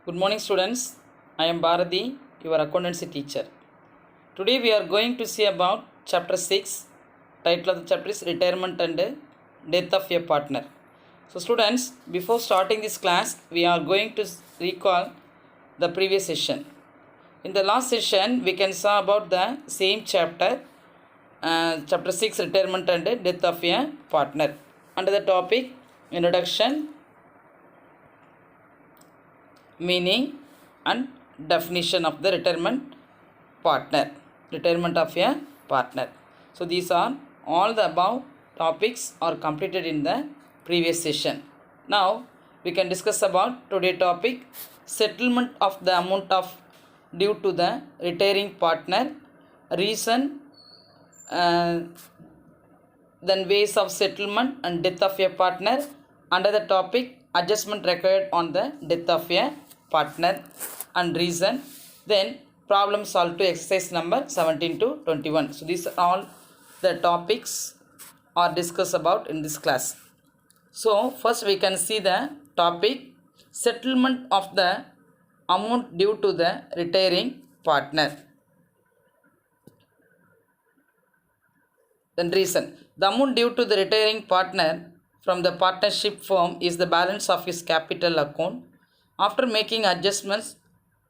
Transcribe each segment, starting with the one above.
Good morning, students. I am Bharati, your accountancy teacher. Today we are going to see about chapter 6. Title of the chapter is Retirement and Death of a Partner. So, students, before starting this class, we are going to recall the previous session. In the last session, we can saw about the same chapter, chapter 6, Retirement and Death of a Partner. Under the topic, Introduction, meaning and definition of the retirement of a partner. So these are all the above topics are completed in the previous session. Now we can discuss about today topic, settlement of the amount of due to the retiring partner, reason, then ways of settlement and death of a partner. Under the topic, adjustment required on the death of a partner and reason. Then problem solved to exercise number 17 to 21. So these are all the topics are discussed about in this class. So first we can see the topic, settlement of the amount due to the retiring partner. Then reason. The amount due to the retiring partner from the partnership firm is the balance of his capital account after making adjustments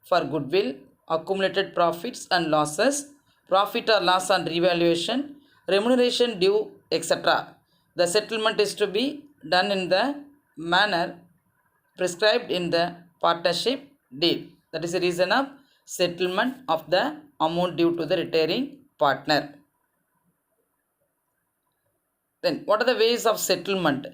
for goodwill, accumulated profits and losses, profit or loss on revaluation, remuneration due, etc. The settlement is to be done in the manner prescribed in the partnership deed. That is the reason of settlement of the amount due to the retiring partner. Then what are the ways of settlement?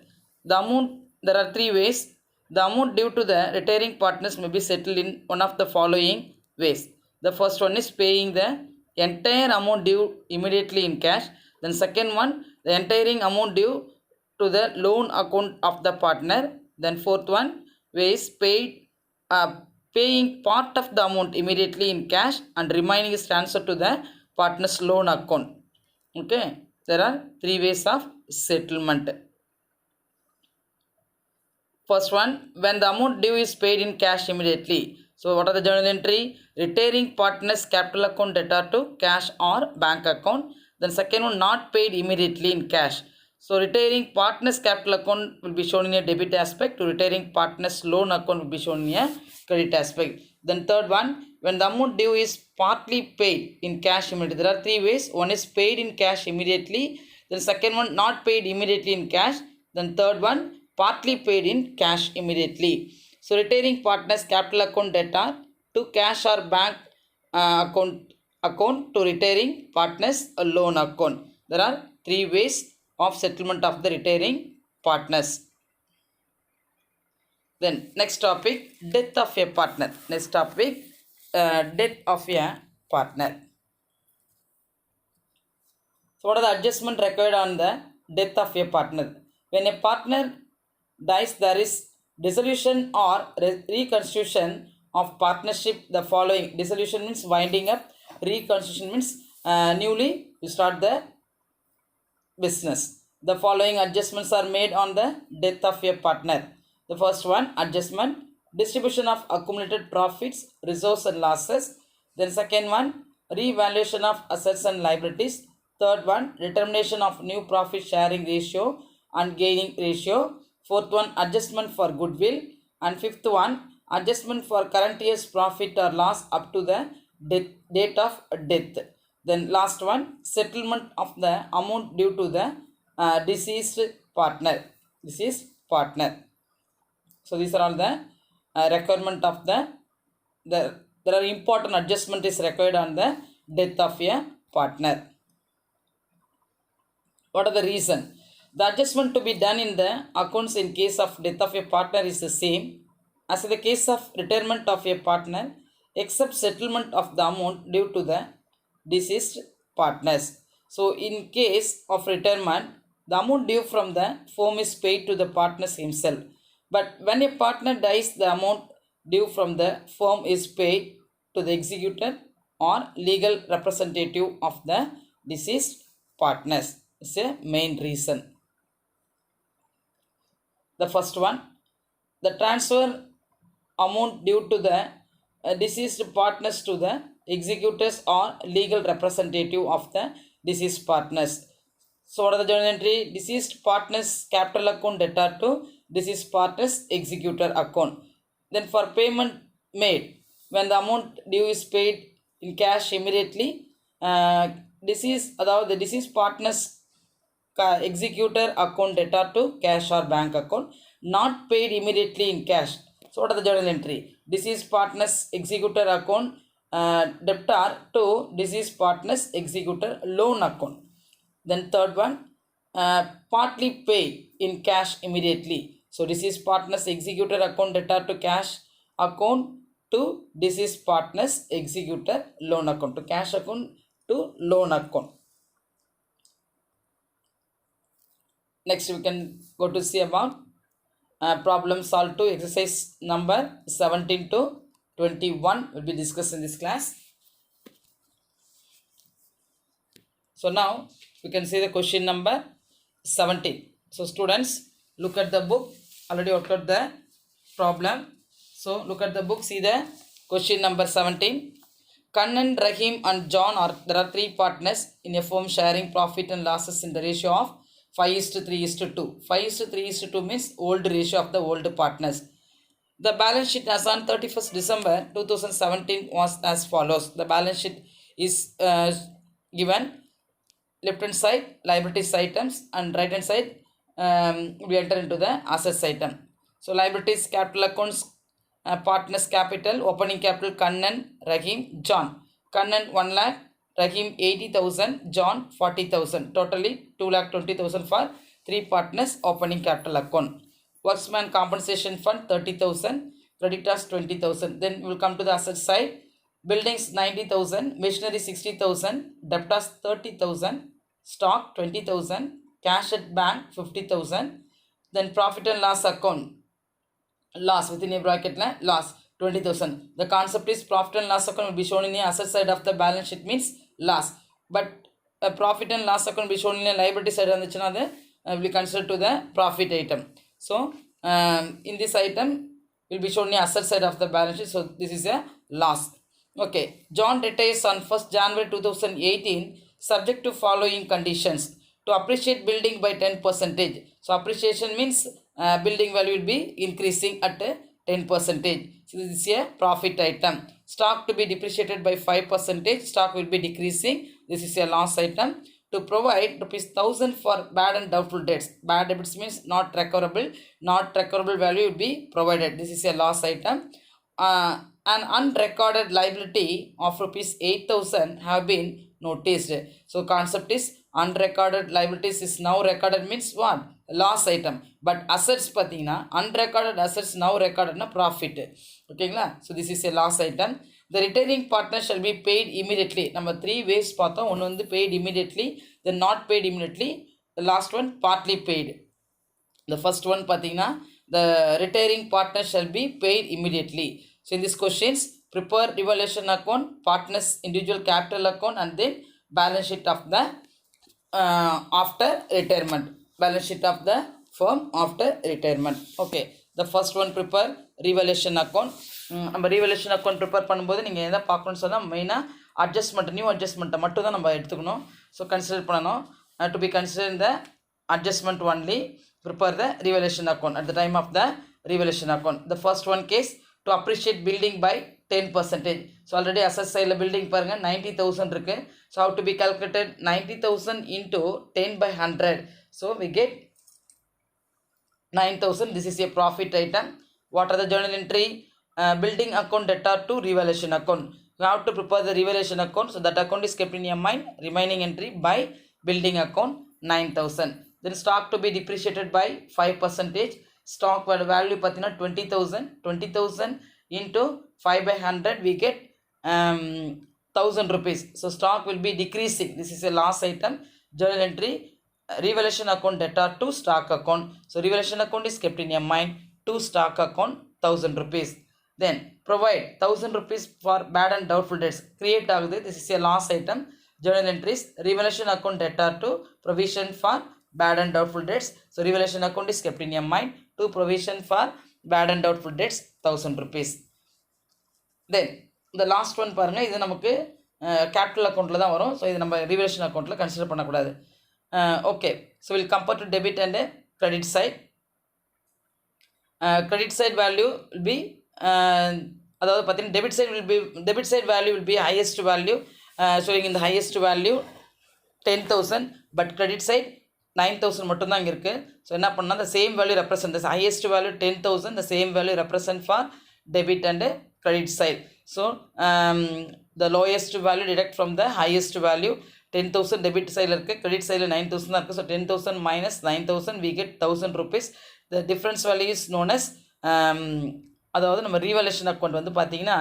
The amount, there are three ways. The amount due to the retiring partners may be settled in one of the following ways. The first one is paying the entire amount due immediately in cash. Then second one, the entire amount due to the loan account of the partner. Then fourth one, ways paying part of the amount immediately in cash and remaining is transferred to the partner's loan account. Okay, there are three ways of settlement. First one, when the amount due is paid in cash immediately. So what are the journal entry? Retiring partner's capital account debtor to cash or bank account. Then second one, not paid immediately in cash. So retiring partner's capital account will be shown in a debit aspect. To retiring partner's loan account will be shown in a credit aspect. Then third one, when the amount due is partly paid in cash immediately. There are three ways. One is paid in cash immediately. Then second one, not paid immediately in cash. Then third one, partly paid in cash immediately. So retiring partner's capital account debtor to cash or bank account to retiring partner's loan account. There are three ways of settlement of the retiring partners. Then next topic, death of a partner. Next topic, death of a partner. So what are the adjustment required on the death of a partner? When a partner dies, there is dissolution or reconstitution of partnership. The following: dissolution means winding up, reconstitution means newly you start the business. The following adjustments are made on the death of a partner. The first one, adjustment, distribution of accumulated profits, reserves and losses. Then second one, revaluation of assets and liabilities. Third one, determination of new profit sharing ratio and gaining ratio. Fourth one, adjustment for goodwill. And fifth one, adjustment for current year's profit or loss up to the date of death. Then last one, settlement of the amount due to the deceased partner. So these are all the requirement of there are important adjustment is required on the death of a partner. What are the reason? The adjustment to be done in the accounts in case of death of a partner is the same as in the case of retirement of a partner, except settlement of the amount due to the deceased partners. So in case of retirement, the amount due from the firm is paid to the partners himself. But when a partner dies, the amount due from the firm is paid to the executor or legal representative of the deceased partners. It's a main reason. The first one, the transfer amount due to the deceased partners to the executors or legal representative of the deceased partners. So what are the journal entry? Deceased partners capital account debtor to deceased partners executor account. Then for payment made, when the amount due is paid in cash immediately, the deceased partners executor account debtor to cash or bank account, not paid immediately in cash. So what are the journal entry? Deceased partners executor account debtor to deceased partners executor loan account. Then third one, partly paid in cash immediately. So deceased partners executor account debtor to cash account to deceased partners executor loan account, to cash account to loan account. Next we can go to see about problem solved to exercise number 17 to 21 will be discussed in this class. So now we can see the question number 17. So students, look at the book. Already worked out the problem. So look at the book. See the question number 17. Kannan, Rahim and John there are three partners in a firm sharing profit and losses in the ratio of 5:3:2. 5:3:2 means old ratio of the old partners. The balance sheet as on 31st December 2017 was as follows. The balance sheet is given. Left hand side liabilities items and right hand side we enter into the assets item. So liabilities capital accounts, partners capital, opening capital Kannan, Rahim, John. Kannan 1 lakh, Rahim 80,000, John 40,000. Totally 2,20,000 for three partners opening capital account. Worksman compensation fund 30,000, creditors 20,000. Then we will come to the asset side. Buildings 90,000, machinery 60,000, debtors 30,000, stock 20,000, cash at bank 50,000. Then profit and loss account, loss within a bracket loss 20,000. The concept is profit and loss account will be shown in the asset side of the balance sheet means loss, but a profit and loss account will be shown in a liability side and will be considered to the profit item. So in this item will be shown in the asset side of the balance sheet. So this is a loss. Okay, John retires on 1st January 2018 subject to following conditions. To appreciate building by 10%. So appreciation means building value will be increasing at 10%. So this is a profit item. Stock to be depreciated by 5%. Stock will be decreasing. This is a loss item. To provide ₹1,000 for bad and doubtful debts. Bad debts means not recoverable. Not recoverable value will be provided. This is a loss item. An unrecorded liability of ₹8,000 have been noticed. So concept is unrecorded liabilities is now recorded means what? Loss item. But assets pathina unrecorded assets now recorded na profit. Okay, so this is a loss item. The retiring partner shall be paid immediately. Number 3 ways pathom. One on the paid immediately, then not paid immediately. The last one partly paid. The first one pathina, the retiring partner shall be paid immediately. So in these questions, prepare revaluation account, partners individual capital account, and then balance sheet of the after retirement. Balance sheet of the firm after retirement. Okay, the first one prepare revaluation account. நம்ம revaluation account prepare பண்ணும்போது நீங்கள் எதை பார்க்கணும்னு சொன்னால் மெயினாக adjustment, new அட்ஜஸ்ட்மெண்ட்டை மட்டும் தான் நம்ம எடுத்துக்கணும். ஸோ கன்சிடர் பண்ணணும். டு பி கன்சிடர் இந்த adjustment only, prepare the revaluation account at the time of the revaluation account. The first one case, to appreciate building by 10%. So already asset side building பாருங்க 90,000 இருக்கு. So how to be calculated? 90,000 into 10 by 100. So we get 9,000. This is a profit item. What are the journal entry? Building account debtor to revaluation account. You have to prepare the revaluation account. So that account is kept in your mind. Remaining entry by building account 9,000. Then stock to be depreciated by 5%. Stock value pathina 20,000. 20,000 into 5 by 100 we get 1,000 rupees. So stock will be decreasing. This is a loss item. Journal entry, revaluation account debtor to stock account. So revaluation account is kept in your mind. To stock account 1,000 rupees. Then provide 1,000 rupees for bad and doubtful debts. Create agudhu. This is a loss item. Journal entries, revaluation account debtor to provision for bad and doubtful debts. So revaluation account is kept in your mind. To provision for bad and doubtful debts 1000 rupees. Then the last one பாருங்க, இது நமக்கு capital அக்கௌண்ட்டில் தான் வரும். So இது நம்ம revolution அக்கௌண்ட்டில் consider பண்ணக்கூடாது. Okay, so will compare to debit and credit side. Credit side value will be அதாவது பார்த்தீங்கன்னா debit side value will be highest value, showing in the highest value 10,000, but credit side 9,000 மட்டும்தான் இங்கே இருக்குது. So என்ன பண்ணால் the same value represent the highest value 10,000, the same value represent for debit and credit side. So the lowest value deduct from the highest value. 10,000 debit சைடில் இருக்குது, credit சைடில் 9,000 தான் இருக்குது. So 10,000 minus 9,000 we get 1,000 rupees. The difference value is known as அதாவது நம்ம revaluation account வந்து பார்த்தீங்கன்னா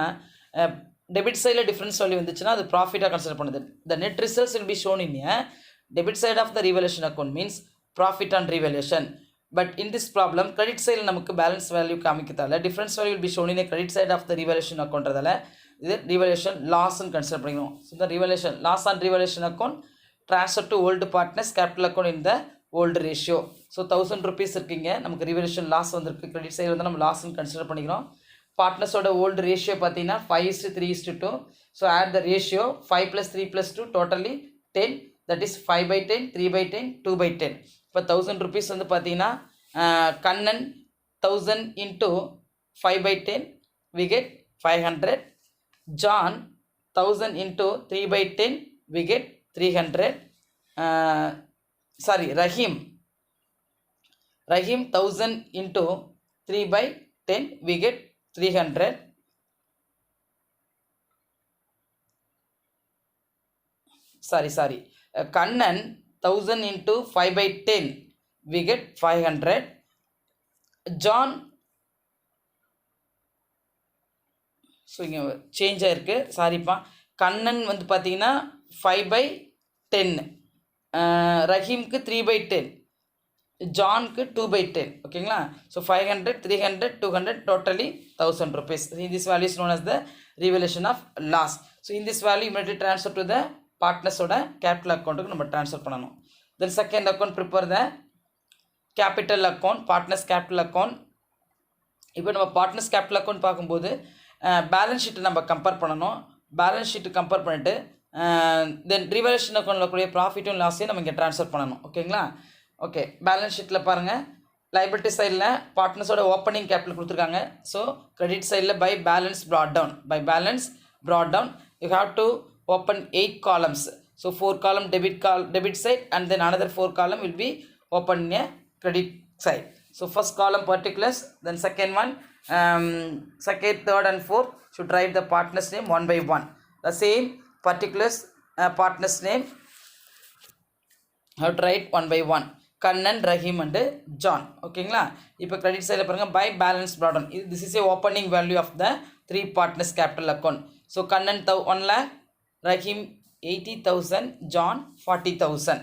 debit சைடில் டிஃப்ரென்ஸ் வேல்யூ வந்துச்சுன்னா அது ப்ராஃபிட்டாக கன்சிடர் பண்ணுது. The net results will be shown in a debit side of the revaluation account means profit on revaluation. But in this problem credit side நமக்கு balance value காமிக்கிறதால difference value will be shown in a credit side of the revaluation account. அதனால இது revaluation loss ன்னு consider பண்ணிக்கணும். So the revaluation loss on revaluation account transfer to old partners capital account in the old ratio. So 1,000 rupees இருக்குங்க, நமக்கு revaluation loss வந்திருக்கு. credit side வந்து நம்ம loss ன்னு கன்சிடர் பண்ணிக்கிறோம். பார்ட்னர்ஸோட ஓல்டு ரேஷியோ பார்த்தீங்கன்னா 5:3:2. So add the ratio 5 + 3 + 2 totally 10, that is 5/10, 3/10, 2/10. இப்போ 1,000 rupees வந்து பார்த்தீங்கன்னா Kannan 1,000 into 5/10 we get 500. John 1,000 into 3/10 we get 300. Rahim 1,000 into 3/10 we get 300. Kannan 1,000 into 5/10 we get 500. John, so இங்கே change ஆகிருக்கு, சாரிப்பா. கண்ணன் வந்து பார்த்தீங்கன்னா 5/10, ரஹீம்க்கு 3/10, ஜான்க்கு 2/10. ஓகேங்களா? So 500, 300, 200, totally 1,000 rupees. This value is known as the revaluation of loss. So in this value immediately transfer to the பார்ட்னர்ஸோட capital அக்கௌண்ட்டுக்கு நம்ம transfer பண்ணணும். Then second account prepare the capital account, partners capital account. இப்போ நம்ம partners capital account பார்க்கும்போது balance ஷீட்டை நம்ம compare பண்ணணும். பேலன்ஸ் ஷீட்டு கம்பேர் பண்ணிவிட்டு தென் ரிவல்யூஷன் அக்கௌண்ட்டில் கூடிய ப்ராஃபிட்டும் லாஸையும் நம்ம இங்கே ட்ரான்ஸ்ஃபர் பண்ணணும். ஓகேங்களா? ஓகே, பேலன்ஸ் ஷீட்டில் பாருங்கள், லைபிலிட்டி சைடில் பார்ட்னர்ஸோட ஓப்பனிங் கேபிட்டல் கொடுத்துருக்காங்க. ஸோ கிரெடிட் சைடில் by balance brought down you have to open 8 columns. So 4 column debit side and then another 4 column will be open in a credit side. So first column particulars, then second one, second, third and fourth should write the partner's name one by one. The same particulars, partner's name how to write one by one. Kannan, Rahim and John. ஓகேங்களா? இப்போ credit சைடில் பாருங்கள், by balance brought down. This is a opening value of the 3 partners capital account. So Kannan 1 lakh, Rahim 80,000, John 40,000.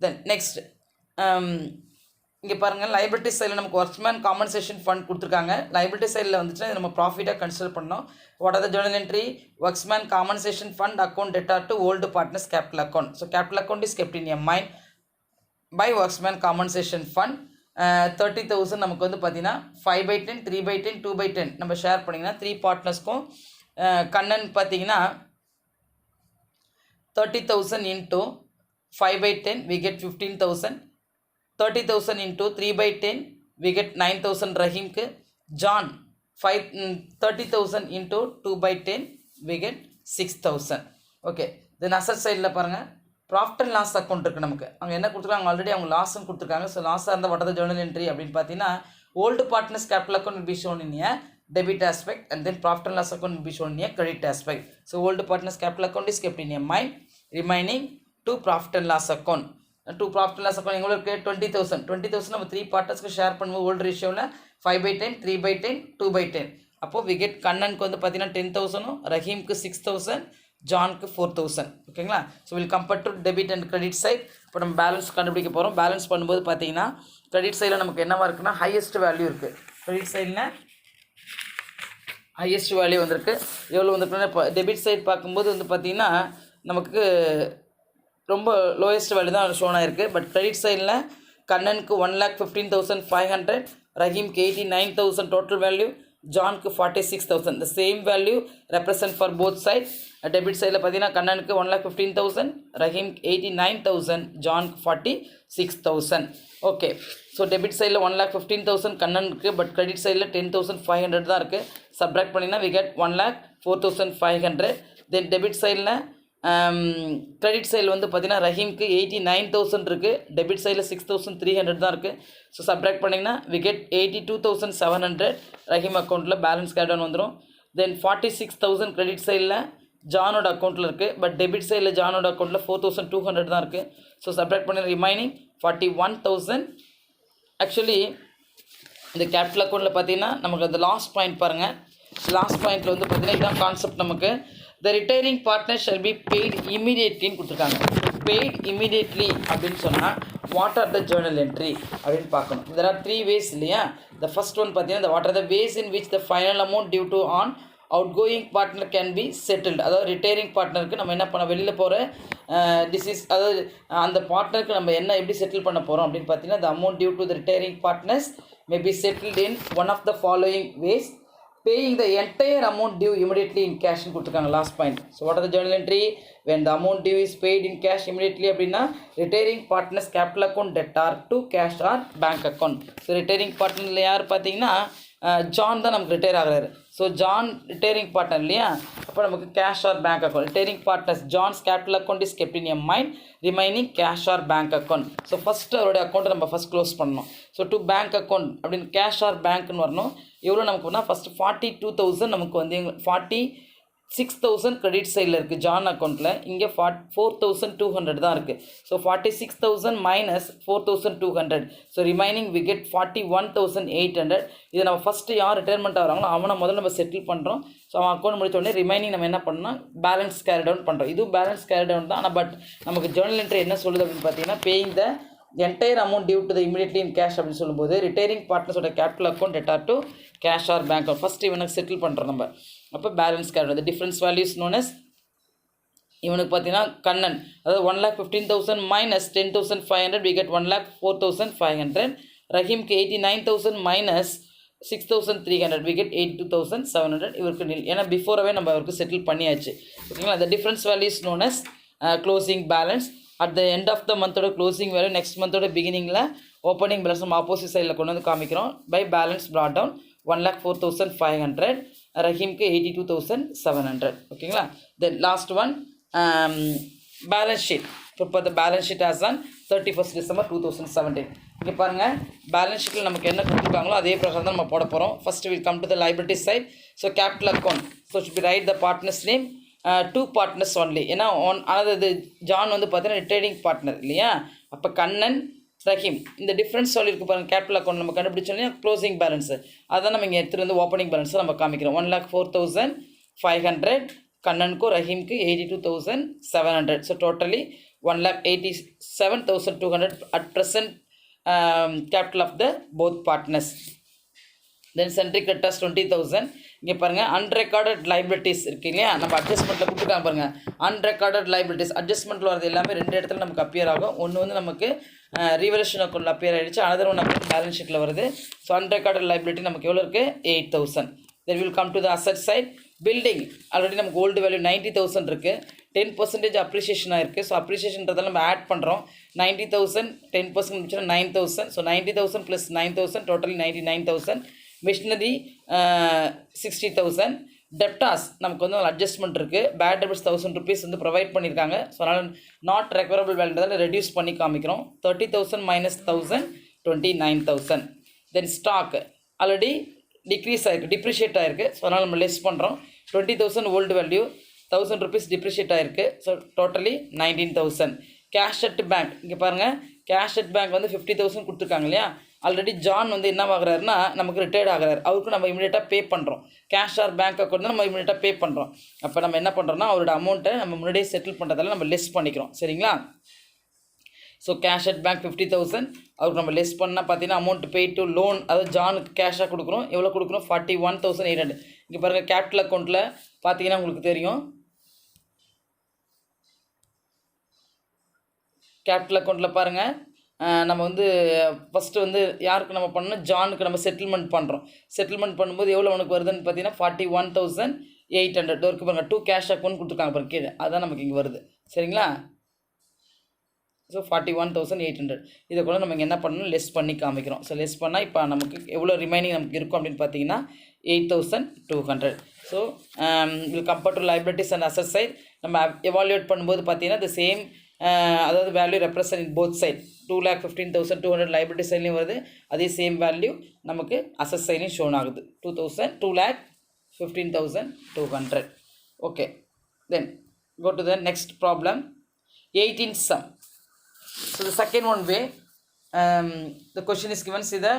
Then next இங்கே பாருங்கள், liability சைடில் நமக்கு workmen's compensation fund கொடுத்துருக்காங்க. Liability சைடில் வந்துச்சுன்னா இது நம்ம ப்ராஃபிட்டாக கன்சிடர் பண்ணோம். What are the journal entry? Workmen's compensation fund account debtor to old partners capital account. So capital account is kept in a mind by workmen's compensation fund. 30,000 நமக்கு வந்து பார்த்தீங்கன்னா 5/10, 3/10, 2/10 நம்ம ஷேர் பண்ணிங்கன்னா 3 பார்ட்னர்ஸ்க்கும். கண்ணன் பார்த்தீங்கன்னா 30,000 into 5/10 we get 15,000. 30,000 into 3/10 we get 9,000 ரஹீம்க்கு. John 30,000 into 2/10 we get 6,000. Okay, then asset சைடில் பாருங்கள், profit and loss account இருக்குது நமக்கு. அவங்க என்ன கொடுத்துருக்காங்க, ஆல்ரெடி அவங்க லாஸ்ன்னு கொடுத்துருக்காங்க. ஸோ லாஸாக இருந்தால் what are the journal entry அப்படின்னு பார்த்தீங்கன்னா, old partners capital account will be shown in a debit aspect and then profit and loss account will be shown in a credit aspect. So old partners capital account is kept in a mind, remaining 2 profit and loss account. 2 profit and loss account எங்களுக்கு 20,000 நம்ம 3 பார்ட்னர்ஸ்க்கு share பண்ணுவோம். Old ரேஷியோவில் 5/10, 3/10, 2/10. அப்போது we get கண்ணனுக்கு வந்து பார்த்தீங்கன்னா 10,000, ரஹீம்க்கு 6,000, ஜானுக்கு 4,000. ஓகேங்களா? So will compare to debit and credit side. இப்போ நம்ம பேலன்ஸ் கண்டுபிடிக்க போகிறோம். பேலன்ஸ் பண்ணும்போது பார்த்தீங்கன்னா கிரெடிட் சைடில் நமக்கு என்னவாக இருக்குன்னா ஹையஸ்ட் வேல்யூ இருக்குது. கிரெடிட் சைடில் ஹையஸ்ட் வேல்யூ வந்திருக்கு. எவ்வளோ வந்திருக்குன்னா, இப்போ டெபிட் சைட் பார்க்கும்போது வந்து பார்த்திங்கன்னா நமக்கு ரொம்ப லோயஸ்ட் வேல்யூ தான் ஷோன் ஆகிருக்கு. பட் கிரெடிட் சைடில் கண்ணனுக்கு 1,15,500, ரஹீம்க்கு 89,000 total value, ஜான்க்கு 46,000. The same value represent for both sides. Debit சைடில் பார்த்தீங்கன்னா கண்ணனுக்கு 1,15,000, ரஹீம்க்கு 89,000, ஜான்க்கு 46,000. ஓகே, ஸோ டெபிட் சைடில் 1,15,000 கண்ணனுக்கு, பட் கிரெடிட் சைடில் 10,500 தான் இருக்குது. சப்ராக்ட் பண்ணிங்கன்னா we get 1,04,500. தென் டெபிட் சைடில் கிரெடிட் சைடில் வந்து பார்த்தீங்கன்னா ரஹீம்க்கு 89,000 இருக்குது, டெபிட் சைடில் 6,300 தான் இருக்குது. ஸோ சப்ராக்ட் பண்ணிங்கன்னா we get 82,700 ரஹீம் அக்கௌண்ட்டில் பேலன்ஸ் கேட் ஆன் வந்துடும். தென் 46,000 கிரெடிட் சைடில் ஜானோட அக்கௌண்ட்டில் இருக்குது, பட் டெபிட் சைடில் ஜானோட அக்கௌண்ட்டில் 4,200 தான் இருக்குது. ஸோ சப்ராக்ட் பண்ணி ரிமைனிங் 41,000. ஆக்சுவலி இந்த கேபிட்டல் அக்கௌண்ட்டில் பார்த்தீங்கன்னா நமக்கு அந்த லாஸ்ட் பாயிண்ட் பாருங்கள். லாஸ்ட் பாயிண்ட்டில் வந்து பார்த்தீங்கன்னா இதுதான் கான்செப்ட். நமக்கு the retiring partner shall be paid immediately கொடுத்துருக்காங்க. paid immediately அப்படின்னு சொன்னால் what are the journal entry அப்படின்னு பார்க்கணும். there are 3 ways இல்லையா. the first one பார்த்தீங்கன்னா what are the ways in which the final amount due to on outgoing partner can be settled. அதாவது retiring பார்ட்னருக்கு நம்ம என்ன பண்ண வெளியில் போகிற டிசீஸ், அதாவது அந்த பார்ட்னருக்கு நம்ம என்ன எப்படி செட்டில் பண்ண போகிறோம் அப்படின்னு பார்த்தீங்கன்னா the amount due to the retiring partners may be settled in one of the following ways. Paying the entire amount due immediately in cash கொடுத்துருக்காங்க last point. So what are the journal entry? when the amount due is paid in cash immediately அப்படின்னா retiring partners capital account debtor to cash or bank account. So retiring பார்ட்னரில் யார் பார்த்தீங்கன்னா John தான் நமக்கு retire ஆகிறாரு. So John retiring partner இல்லையா, அப்போ நமக்கு cash or bank account. Retiring partners John's capital account is kept in a mind, remaining cash or bank account. So first அவருடைய அக்கௌண்ட்டை நம்ம ஃபஸ்ட் க்ளோஸ் பண்ணணும். ஸோ டு பேங்க் அக்கௌண்ட் அப்படின்னு cash or பேங்க்னு வரணும். எவ்வளோ நமக்கு வந்தால் ஃபஸ்ட்டு 42,000 நமக்கு வந்து 46,000 கிரெடிட் சைடில் இருக்குது ஜான் அக்கௌண்ட்டில், இங்கே 4,200 தான் இருக்குது. So 46,000 minus 4,200, so remaining we get 41,800. இதை நம்ம ஃபஸ்ட்டு யார் ரிட்டையர்மெண்ட் ஆகிறாங்களோ அவனை முதல்ல நம்ம செட்டில் பண்ணுறோம். ஸோ அவன் அக்கௌண்ட் முடிச்ச உடனே ரிமைனிங் நம்ம என்ன பண்ணோம்னா பேலன்ஸ் கேரி டவுன் பண்ணுறோம். இதுவும் பேலன்ஸ் கேரி டவுன் தான். ஆனால் பட் நமக்கு ஜர்னல் என்ட்ரி என்ன சொல்லுது அப்படின்னு பார்த்தீங்கன்னா paying the entire amount due to the immediately in cash அப்படின்னு சொல்லும்போது ரிட்டையரிங் பார்ட்னர்ஸோட capital account debtor to cash or bank account first இவனுக்கு செட்டில் பண்ணுறோம் நம்ம. அப்போ balance carry down difference values known as இவனுக்கு பார்த்தீங்கன்னா கண்ணன், அதாவது 1,15,000 மைனஸ் 10,500 we get 1,04,500. ரஹீம்க்கு 89,000 மைனஸ் 6,300 we get 82,700. இவருக்கு நில், ஏன்னா பிஃபோராகவே நம்ம அவருக்கு செட்டில் பண்ணியாச்சு. ஓகேங்களா. the difference value is known as closing balance. at the end of the monthோட closing value next monthோட beginningல opening balance நம்ம ஆப்போசிட் சைடில் கொண்டு வந்து காமிக்கிறோம். by balance brought down 1,04,500, ரஹீம்க்கு 82,700. ஓகேங்களா. the last one balance sheet. இப்போ the balance sheet as on 31st December 2017. இங்கே பாருங்கள் balance ஷீட்டில் நமக்கு என்ன கொடுத்துருக்காங்களோ அதே பிரகாரம் தான் நம்ம போட போகிறோம். First will come to the liability side. So capital account, so should be write the partners name, 2 partners only. ஏன்னா அதாவது ஜான் வந்து பார்த்தீங்கன்னா ரிட்டையரிங் பார்ட்னர் இல்லையா, அப்போ கண்ணன் ரஹீம் இந்த டிஃப்ரென்ஸ் சொல்லியிருக்கு பாருங்கள். கேபிட்டல் அக்கௌண்ட் நம்ம கண்டுபிடிச்சோன்னா க்ளோசிங் பேலன்ஸு அதான் நம்ம இங்கே எடுத்துகிட்டு வந்து ஓப்பனிங் பேலன்ஸை நம்ம காமிக்கிறோம். 1,04,500 கண்ணனுக்கும் ரஹீம்க்கு 82,700. So totally 1,87,200 at present capital of the both partners. Then centric creditors 20,000. இங்கே பாருங்கள் அன்ரெக்கார்டட் லைபிலிட்டிஸ் இருக்குது இல்லையா, நம்ம அட்ஜஸ்ட்மெண்ட்டில் கொடுத்துருக்காங்க பாருங்கள். அன்ரெக்கார்டட் லைபிலிட்டிஸ் அட்ஜஸ்ட்மெண்ட்டில் வரது எல்லாமே 2 இடத்துல நமக்கு அப்பியர் ஆகும். ஒன்று வந்து நமக்கு ரீவல்யூஷன் அக்கௌண்ட்டில் அப்பியர் ஆகிடுச்சு, அனதர் ஒன் அக்கௌண்ட் பேலன்ஸ் ஷீட்டில் வருது. ஸோ அன்ரெக்கார்டட் லைபிலிட்டி நமக்கு எவ்வளோ இருக்குது 8,000. Then will come to the asset side. Building already நமக்கு ஓல்டு வேல்யூ 90,000 இருக்குது, 10% அப்ரிசியேஷன் ஆகிருக்கு. ஸோ அப்ரிசியேஷன்றதால் நம்ம ஆட் பண்ணுறோம். 90,000 10% முடிச்சுன்னா 9,000. So 90,000 + 9,000 totally 99,000. மிஷினரி 60,000. டெப்டாஸ் நமக்கு வந்து ஒரு அட்ஜஸ்ட்மெண்ட் இருக்குது. பேட் டெபிட்ஸ் 1,000 rupees வந்து ப்ரொவைட் பண்ணியிருக்காங்க. ஸோ அதனால் நாட் ரெக்கவரபிள் வேல்யூன்றதால் ரெடியூஸ் பண்ணி காமிக்கிறோம். 30,000 - 1,000 29,000. தென் ஸ்டாக் ஆல்ரெடி டிக்ரீஸ் ஆகிருக்கு, டிப்ரிஷியேட் ஆகிருக்கு. ஸோ அதனால் நம்ம லெஸ் பண்ணுறோம். 20,000 ஓல்டு வேல்யூ, 1,000 rupees டிப்ரிஷியேட் ஆகிருக்கு. So totally 19,000. Cash at bank இங்கே பாருங்கள், கேஷ் அட் பேங்க் வந்து 50,000 கொடுத்துருக்காங்க இல்லையா. ஆல்ரெடி ஜான் வந்து என்ன ஆகுறாருன்னா நமக்கு ரிட்டையர்ட் ஆகிறாரு, அவருக்கு நம்ம இமீடியட்டாக பே பண்ணுறோம். கேஷ் ஆர் பேங்க் அக்கௌண்ட் தான் நம்ம இமீடியட்டாக பே பண்ணுறோம். அப்போ நம்ம என்ன பண்ணுறோம்னா அவரோட அமௌண்ட்டை நம்ம முன்னாடியே செட்டில் பண்ணுறதால நம்ம லெஸ் பண்ணிக்கிறோம். சரிங்களா. ஸோ கேஷ் அட் பேங்க் 50,000 அவருக்கு நம்ம லெஸ் பண்ணால் பார்த்தீங்கன்னா அமௌண்ட் பே டு லோன், அதாவது ஜானுக்கு கேஷாக கொடுக்குறோம். எவ்வளோ கொடுக்குறோம் 41,800. இங்கே பாருங்கள் கேபிட்டல் அக்கௌண்ட்டில் பார்த்தீங்கன்னா உங்களுக்கு தெரியும், கேபிட்டல் அக்கௌண்ட்டில் பாருங்கள் நம்ம வந்து ஃபஸ்ட்டு வந்து யாருக்கு நம்ம பண்ணணும், ஜானுக்கு நம்ம செட்டில்மெண்ட் பண்ணுறோம். செட்டில்மெண்ட் பண்ணும்போது எவ்வளோ உனக்கு வருதுன்னு பார்த்தீங்கன்னா 41,800 இருக்கு பாருங்க. 2 கேஷ் அக்கௌண்ட் கொடுத்துருக்காங்க பாருங்க கீழே, அதுதான் நமக்கு இங்கே வருது. சரிங்களா? ஸோ 41,800 இதை கூட நம்ம இங்கே என்ன பண்ணணும், லெஸ் பண்ணி காமிக்கிறோம். ஸோ லெஸ் பண்ணால் இப்போ நமக்கு எவ்வளோ ரிமைனிங் நமக்கு இருக்கும் அப்படின்னு பார்த்தீங்கன்னா 8,200. So will compare to liabilities and asset side நம்ம எவாலுவேட் பண்ணும்போது பார்த்தீங்கன்னா த சேம், அதாவது value represent in both side. 2,15,200 liability சைட்லையும் வருது, அதே சேம் வேல்யூ நமக்கு அசட் சைட்லையும் ஷோன் ஆகுது. 2,15,200. Okay, then go to the next problem. 18 sum. So the second one way, the question is given. See the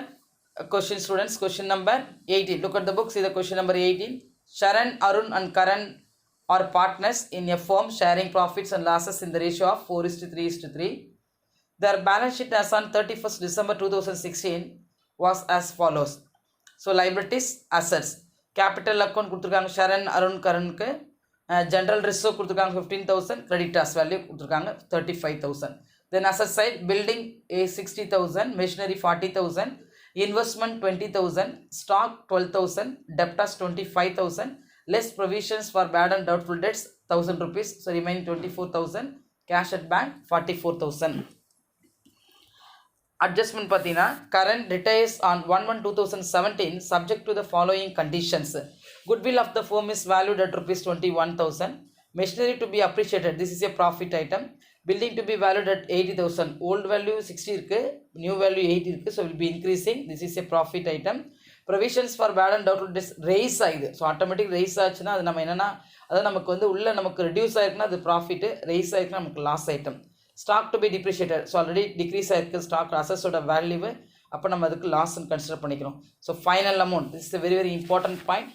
question, students. Question number 18. Look at the book. See the question number 18. Sharan, Arun and Karan are partners in a firm sharing profits and losses in the ratio of 4:3:3. Their balance sheet as on 31st December 2016 was as follows. So liabilities, assets. Capital account கொடுத்துருக்காங்க Sharan Arun கரனுக்கு. General reserve கொடுத்துருக்காங்க 15,000. Creditors value கொடுத்துருக்காங்க 35,000. Then asset side, building is 60,000, machinery 40,000, investment 20,000, stock 12,000, debtors 25,000, less provisions for bad and doubtful debts 1,000 rupees, so remaining 24,000, cash at bank 44,000. Adjustment பார்த்தீங்கன்னா current retires on 1/1/2017 subject to the following conditions. Goodwill of the firm is valued at rupees 21,000. Machinery to be appreciated, this is a profit item. Building to be valued at 80,000. Old value 60 இருக்கு, new value 80 இருக்கு, so will be increasing. This is a profit item. Provisions for bad and doubtful debts raise ஆகுது. So automatic rice ஆச்சுன்னா அது நம்ம என்னென்னா, அதாவது நமக்கு வந்து உள்ள நமக்கு ரெடியூஸ் ஆயிருக்குன்னா அது ப்ராஃபிட்டு, ரைஸ் ஆயிருக்குன்னா நமக்கு loss item. Stock to be depreciated, so already decrease ஆயிருக்கு ஸ்டாக் அசஸோட வேல்யூவு, அப்போ நம்ம அதுக்கு லாஸ்ன்னு கன்சிடர் பண்ணிக்கிறோம். So final amount, this is very very important point.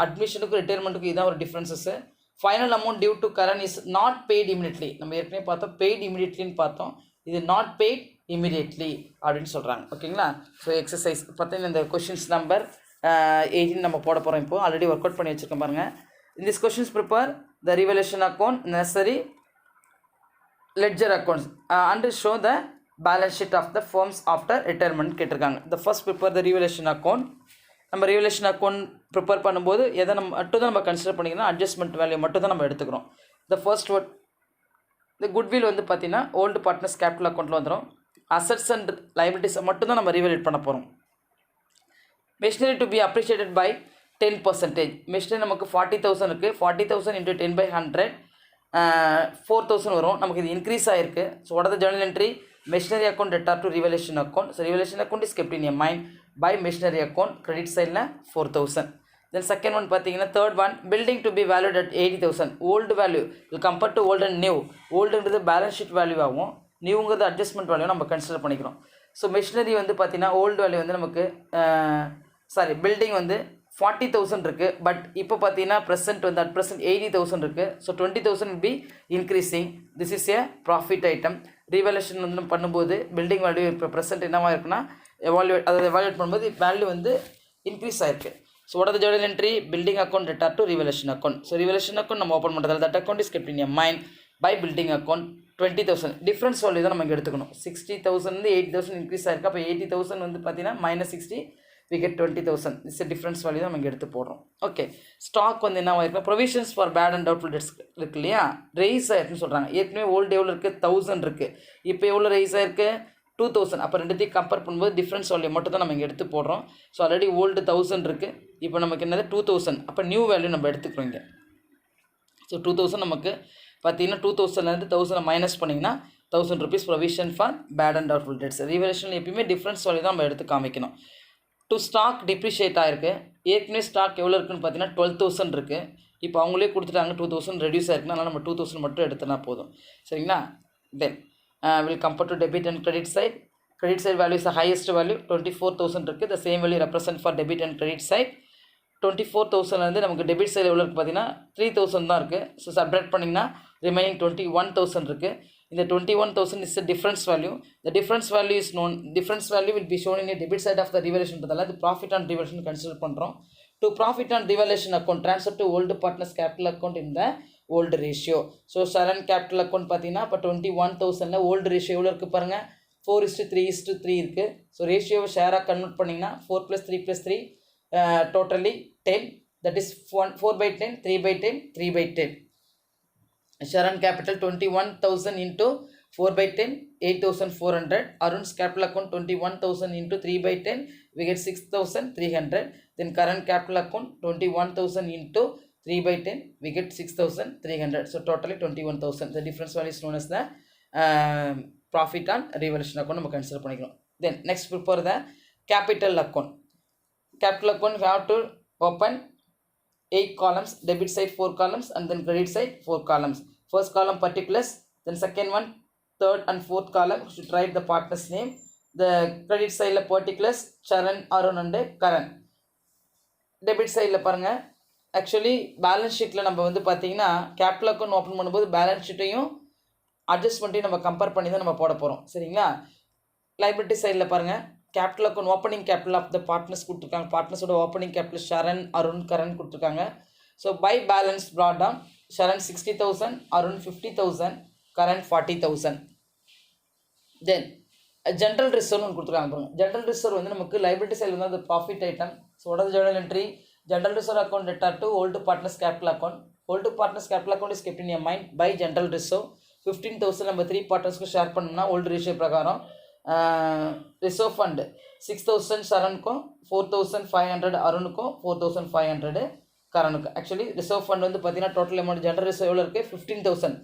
அட்மிஷனுக்கும் ரிட்டையர்மெண்ட்டுக்கும் இதான் ஒரு differences. Final amount due to current is not paid immediately. நம்ம ஏற்கனவே பார்த்தோம் பெய்ட் இமிடியட்லின்னு பார்த்தோம், இது நாட் பெய்ட் இமிடியட்லி அப்படின்னு சொல்கிறாங்க. ஓகேங்களா? ஸோ எக்ஸசைஸ் பார்த்தீங்கன்னா இந்த கொஷின்ஸ் நம்பர் 18 நம்ம போட போகிறோம். இப்போது ஆல்ரெடி ஒர்க் அவுட் பண்ணி வச்சுருக்கோம் பாருங்கள். In this questions prepare the revelation account, necessary ledger accounts and show the balance sheet of the firms after retirement கேட்டிருக்காங்க. the first prepare the revaluation account. நம்ம revaluation account prepare பண்ணும்போது எதை நம்ம மட்டும் தான் நம்ம கன்சிடர் பண்ணிக்கணும், அட்ஜஸ்ட்மெண்ட் வேல்யூ மட்டும் தான் நம்ம எடுத்துக்கிறோம். the first word, the goodwill வந்து பார்த்தீங்கன்னா ஓல்டு பார்ட்னர்ஸ் கேபிட்டல் அக்கௌண்ட்டில் வந்துடும். அசட்ஸ் அண்ட் லைபிலிட்டிஸ் மட்டும் தான் நம்ம ரிவேல்யூட் பண்ண போகிறோம். machinery to be appreciated by 10%. machinery நமக்கு 40,000 இருக்குது, 40,000 into 10/100 4,000 வரும். நமக்கு இது இன்க்ரீஸ் ஆகிருக்கு. So what are the journal entry, machinery account debtor to revaluation account. So revaluation account is kept in a mind by machinery account, credit சைடில் 4,000. Then second one பார்த்தீங்கன்னா third one, building to be valued at 80,000. Old value will compare to old and new. ஓல்டுன்றது balance sheet value ஆகும், நியூங்கிறது adjustment value நம்ம consider பண்ணிக்கிறோம். So machinery வந்து பார்த்தீங்கன்னா old value வந்து நமக்கு பில்டிங் வந்து 40,000 இருக்குது, பட் இப்போ பார்த்தீங்கன்னா ப்ரெசென்ட் வந்து அட் ப்ரெசென்ட் 80,000 இருக்குது. So 20,000 will be increasing. This is A profit item. Revaluation வந்து பண்ணும்போது பில்டிங் வேல்யூ இப்போ ப்ரெசென்ட் என்னவா இருக்குன்னா எவாலுவேட் பண்ணும்போது வேல்யூ வந்து இன்க்ரீஸ் ஆயிருக்கு. So what are the journal entry, building account debtor to revaluation account. So revaluation account நம்ம open பண்ணுறதால that account is kept in a mind by building account. 20,000 difference value தான் நம்ம இங்கே எடுத்துக்கணும். 60,000 80,000 increase ஆயிருக்கு. அப்போ 80,000 வந்து பார்த்தீங்கன்னா -60 we get 20,000. this is a difference value தான் நம்ம எடுத்து போடுறோம். ஓகே, ஸ்டாக் வந்து என்ன ஆயிருக்குன்னா provisions for bad and doubtful debts இருக்கு இல்லையா, ரைஸ் ஆயிருக்குன்னு சொல்கிறாங்க. ஏற்கனவே ஓல்டு எவ்வளோ இருக்குது 1000 இருக்குது, இப்போ எவ்வளோ ரைஸ் ஆயிருக்கு 2000. அப்போ ரெண்டுத்தையும் கம்பேர் பண்ணும்போது டிஃப்ரென்ஸ் வேல்யூ மட்டும் தான் நம்ம இங்கே எடுத்து போடுறோம். ஸோ ஆல்ரெடி ஓல்டு 1000 இருக்குது, இப்போ நமக்கு என்னது 2000. அப்போ நியூ வேல்யூ நம்ம எடுத்துக்கிறோம் இங்கே. ஸோ 2000 நமக்கு பார்த்தீங்கன்னா 2000லேருந்து 1000 மைனஸ் பண்ணிங்கன்னா 1000 rupees provision for bad and doubtful debts. ரீவேல்யூஷனில் எப்பயுமே டிஃப்ரென்ஸ் வேல்யூ தான் நம்ம எடுத்து காமிக்கணும். டு ஸ்டாக் டிப்ரிஷியேட் ஆகிருக்கு. ஏற்கனவே ஸ்டாக் எவ்வளோ இருக்குன்னு பார்த்தீங்கன்னா 12,000 இருக்குது, இப்போ அவங்களே கொடுத்துட்டாங்க 2,000 ரெடியூஸ் ஆயிருக்குன்னா, அதனால் நம்ம 2,000 மட்டும் எடுத்துனா போதும். சரிங்களா? Then will compare to debit and credit side. Credit side value is the highest value 24,000 இருக்குது. The same value represent for debit and credit side. 24,000 நமக்கு டெபிட் சைடு எவ்வளோ இருக்குது பார்த்தீங்கன்னா 3,000 தான் இருக்குது. ஸோ சப்ட்ராக்ட் பண்ணிங்கன்னா ரிமைனிங் 21,000 இருக்குது. இந்த 21,000 is the difference value. The difference value is known. Difference value will be shown in a debit side of the revaluation. The profit on revaluation consider பண்றோம். To profit on revaluation account transfer to old partners capital account in the old ratio. So current capital account பார்த்தீங்கன்னா இப்போ 21,000ல old ratio எவ்வளோ இருக்குது பாருங்க 4:3:3 இருக்குது. So ரேஷியோவை ஷேராக convert பண்ணிங்கன்னா 4+3+3 totally 10, that is 4/10, 3/10, 3/10. Sharon capital 21,000 into 4/10, 8,400. Arun's capital account 21,000 into 3/10, we get 6,300. Then current capital account 21,000 into 3/10, we get 6,300. So totally 21,000. The difference value is known as the profit and revaluation account. We consider பண்ணிக்கிறோம். Then next prepare the capital account. Capital account we have to open 8 columns, debit side 4 columns, and then credit side 4 columns. First column particulars, then second one, third and fourth column should write the partner's name. The credit side particulars Sharan, Arun and Karan. Debit side பாருங்க, actually balance ஷீட்டில் நம்ம வந்து பார்த்தீங்கன்னா capital account open பண்ணும்போது balance ஷீட்டையும் அட்ஜஸ்ட்மெண்ட்டையும் நம்ம compare பண்ணி தான் நம்ம போட போகிறோம். சரிங்களா? லைபிலிட்டி சைடில் பாருங்கள், capital account opening capital of the partners கொடுத்துருக்காங்க. பார்ட்னர்ஸோட ஓப்பனிங் கேபிட்டல் ஷரண், அருண், கரண் கொடுத்துருக்காங்க. So by balance brought down, Sharan 60,000, Arun 50,000, Karan 40,000. Then general ரிசர்வ்னு ஒன்று கொடுத்துருக்காங்க பாருங்க. ஜென்ரல் ரிசர்வ் வந்து நமக்கு லைபிலிட்டி சைடில் வந்து அது profit item. So what is the journal entry? General reserve account debtor to old partners capital account. Old partners capital account is kept in your mind by general reserve. 15,000 நம்ம 3 பார்ட்னர்ஸ்க்கு share பண்ணோம்னா old ratio பிரகாரம். Reserve fund 6,000 சரணுக்கும், 4,500 அருணுக்கும், 4,500 கரணுக்கு. Actually reserve fund வந்து பார்த்தீங்கன்னா total amount general reserve எவ்வளோ இருக்குது? 15,000.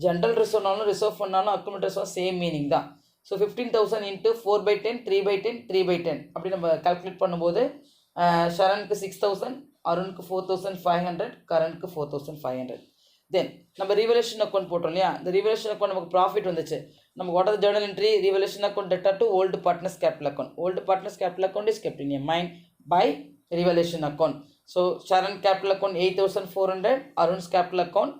ஜென்ரல் ரிசர்வ்னாலும் ரிசர்வ் ஃபண்ட்னாலும் அக்குமுலேட் ரிசர்வ் சேம் மீனிங் தான். ஸோ 15,000 இன்ட்டு 4/10, 3/10, 3/10 அப்படி நம்ம கால்குலேட் பண்ணும்போது ஷரணுக்கு 6,000, அருணுக்கு 4,500, கரணுக்கு 4,500. தென் நம்ம ரிவல்யூஷன் அக்கௌண்ட் போட்டோம் இல்லையா? இந்த ரிவல்யூஷன் அக்கௌண்ட் நமக்கு ப்ராஃபிட் வந்துச்சு. நமக்கு what are the journal entry? Revaluation account debtor to old partners capital account. Old partners capital account is kept in your mind by revaluation account. So Sharan capital account 8,400, Arun's capital account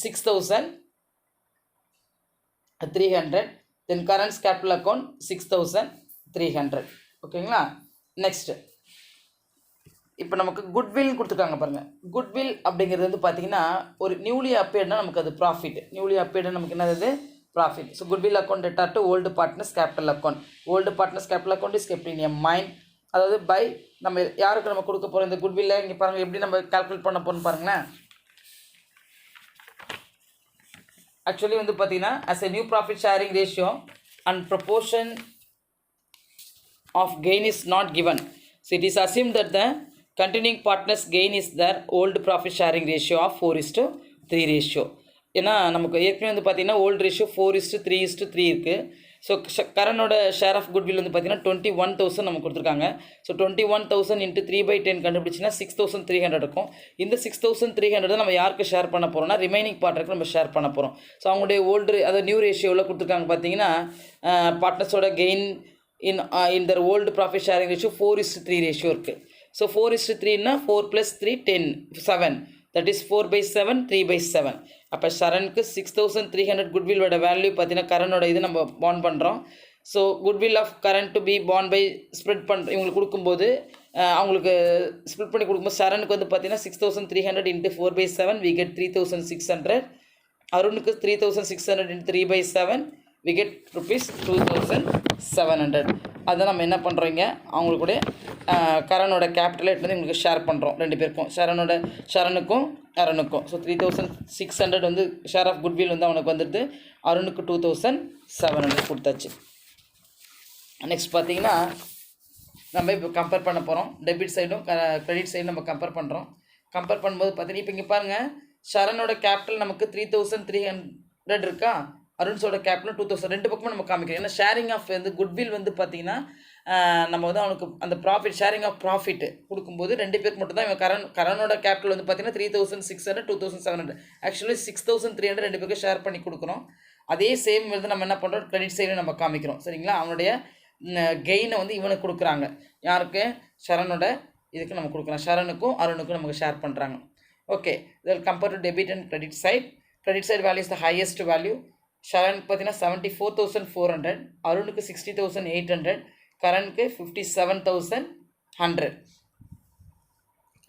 6,300, then Karan's capital account 6,300. ஓகேங்களா? Next இப்போ நமக்கு goodwill கொடுத்துருக்காங்க பாருங்கள். Goodwill அப்படிங்கிறது வந்து பார்த்தீங்கன்னா ஒரு newly அப்பேர்ட்னா நமக்கு அது ப்ராஃபிட். நியூலி அப்பேர்டு நமக்கு என்னது? Profit. So goodwill account debtor to old partners capital account. Old partners capital account is kept in a mind. அதாவது பை நம்ம யாருக்கு நம்ம கொடுக்க போகிறோம் இந்த குட்வில்லை இங்கே பாருங்கள் எப்படி நம்ம கால்குலேட் பண்ண போகிறோம்னு பாருங்களேன். ஆக்சுவலி வந்து பார்த்தீங்கன்னா as a new profit sharing ratio and proportion of gain is not given. So it is assumed that the continuing partners gain is their old profit sharing ratio of 4:3 ratio. ஏன்னா நமக்கு ஏற்கனவே வந்து பார்த்தீங்கன்னா old ratio 4:3:3 இருக்குது. So கரனோட share of goodwill வந்து பார்த்தீங்கன்னா 21,000 நமக்கு கொடுத்துருக்காங்க. ஸோ 21,000 இன்ட்டு 3/10 கண்டுபிடிச்சின்னா 6,300 இருக்கும். இந்த 6,300 தான் நம்ம யாருக்கு ஷேர் பண்ண போகிறோம்னா ரிமைனிங் பார்ட்னருக்கு நம்ம ஷேர் பண்ண போகிறோம். ஸோ அவங்களுடைய ஓல்டு அதாவது நியூ ரேஷியோவில் கொடுத்துருக்காங்க பார்த்தீங்கன்னா பார்ட்னர்ஸோட gain in their old profit sharing ratio 4:3 ratio இருக்குது. ஸோ 4:3ன்னா 4 + 3 10 7, தட் இஸ் 4/7 3/7. அப்போ ஷரனுக்கு 6,300 குட்வில்லோட வேல்யூ பார்த்தீங்கன்னா கரனோட இது நம்ம பாண்ட் பண்ணுறோம். So goodwill of Karan to be பாண்ட் பை ஸ்ப்ரெட் பண்ணுறோம். இவங்களுக்கு கொடுக்கும்போது அவங்களுக்கு ஸ்ப்ளிட் பண்ணி கொடுக்கும்போது ஷரனுக்கு வந்து பார்த்தீங்கன்னா 6,300 into 4/7 we get 3,600. அருணுக்கு 3,600 into 3/7 we get ₹2,700. அதை நம்ம என்ன பண்ணுறோங்க அவங்களுடைய கரனோட கேபிட்டலை எடுத்து உங்களுக்கு ஷேர் பண்ணுறோம் ரெண்டு பேருக்கும், ஷரனுக்கும் அருணுக்கும். ஸோ 3,600 வந்து ஷேர் ஆஃப் குட்வில் வந்து அவனுக்கு வந்துடுது. அருணுக்கு 2,700 கொடுத்தாச்சு. நெக்ஸ்ட் பார்த்தீங்கன்னா நம்ம இப்போ கம்பேர் பண்ண போகிறோம். டெபிட் சைடும் கிரெடிட் சைடும் நம்ம கம்பேர் பண்ணுறோம். கம்பேர் பண்ணும்போது பார்த்தீங்கன்னா இப்போ இங்கே பாருங்கள் ஷரனோட கேபிட்டல் நமக்கு 3,300 இருக்கா, அருண்ஸோட கேபிட்டல் 2,000. ரெண்டு பக்கமும் நம்ம காமிக்கிறோம். ஏன்னா ஷேரிங் ஆஃப் வந்து குட்வில் வந்து பார்த்தீங்கன்னா நம்ம வந்து அவனுக்கு அந்த ப்ராஃபிட் ஷேரிங் ஆஃப் ப்ராஃபிட் கொடுக்கும்போது ரெண்டு பேருக்கு மட்டும் தான் இவன் கரனோட கேபிட்டல் வந்து பார்த்தீங்கன்னா 3,600 2,700 ஆக்சுவலி 6,300 ரெண்டு பேருக்கு ஷேர் பண்ணி கொடுக்குறோம். அதே சேம் வந்து நம்ம என்ன பண்ணுறோம் கிரெடிட் சைடில் நம்ம காமிக்கிறோம். சரிங்களா? அவனுடைய கெயினை வந்து இவனுக்கு கொடுக்குறாங்க. யாருக்கு? ஷரனோட இதுக்கு நம்ம கொடுக்குறோம். ஷரனுக்கும் அருணுக்கும் நமக்கு ஷேர் பண்ணுறாங்க. ஓகே, இதில் compare to debit and credit side. Credit side value is the highest value. ஷரனுக்கு பார்த்தீங்கன்னா 74,400, அருணுக்கு 60,800, கரனுக்கு 57,100.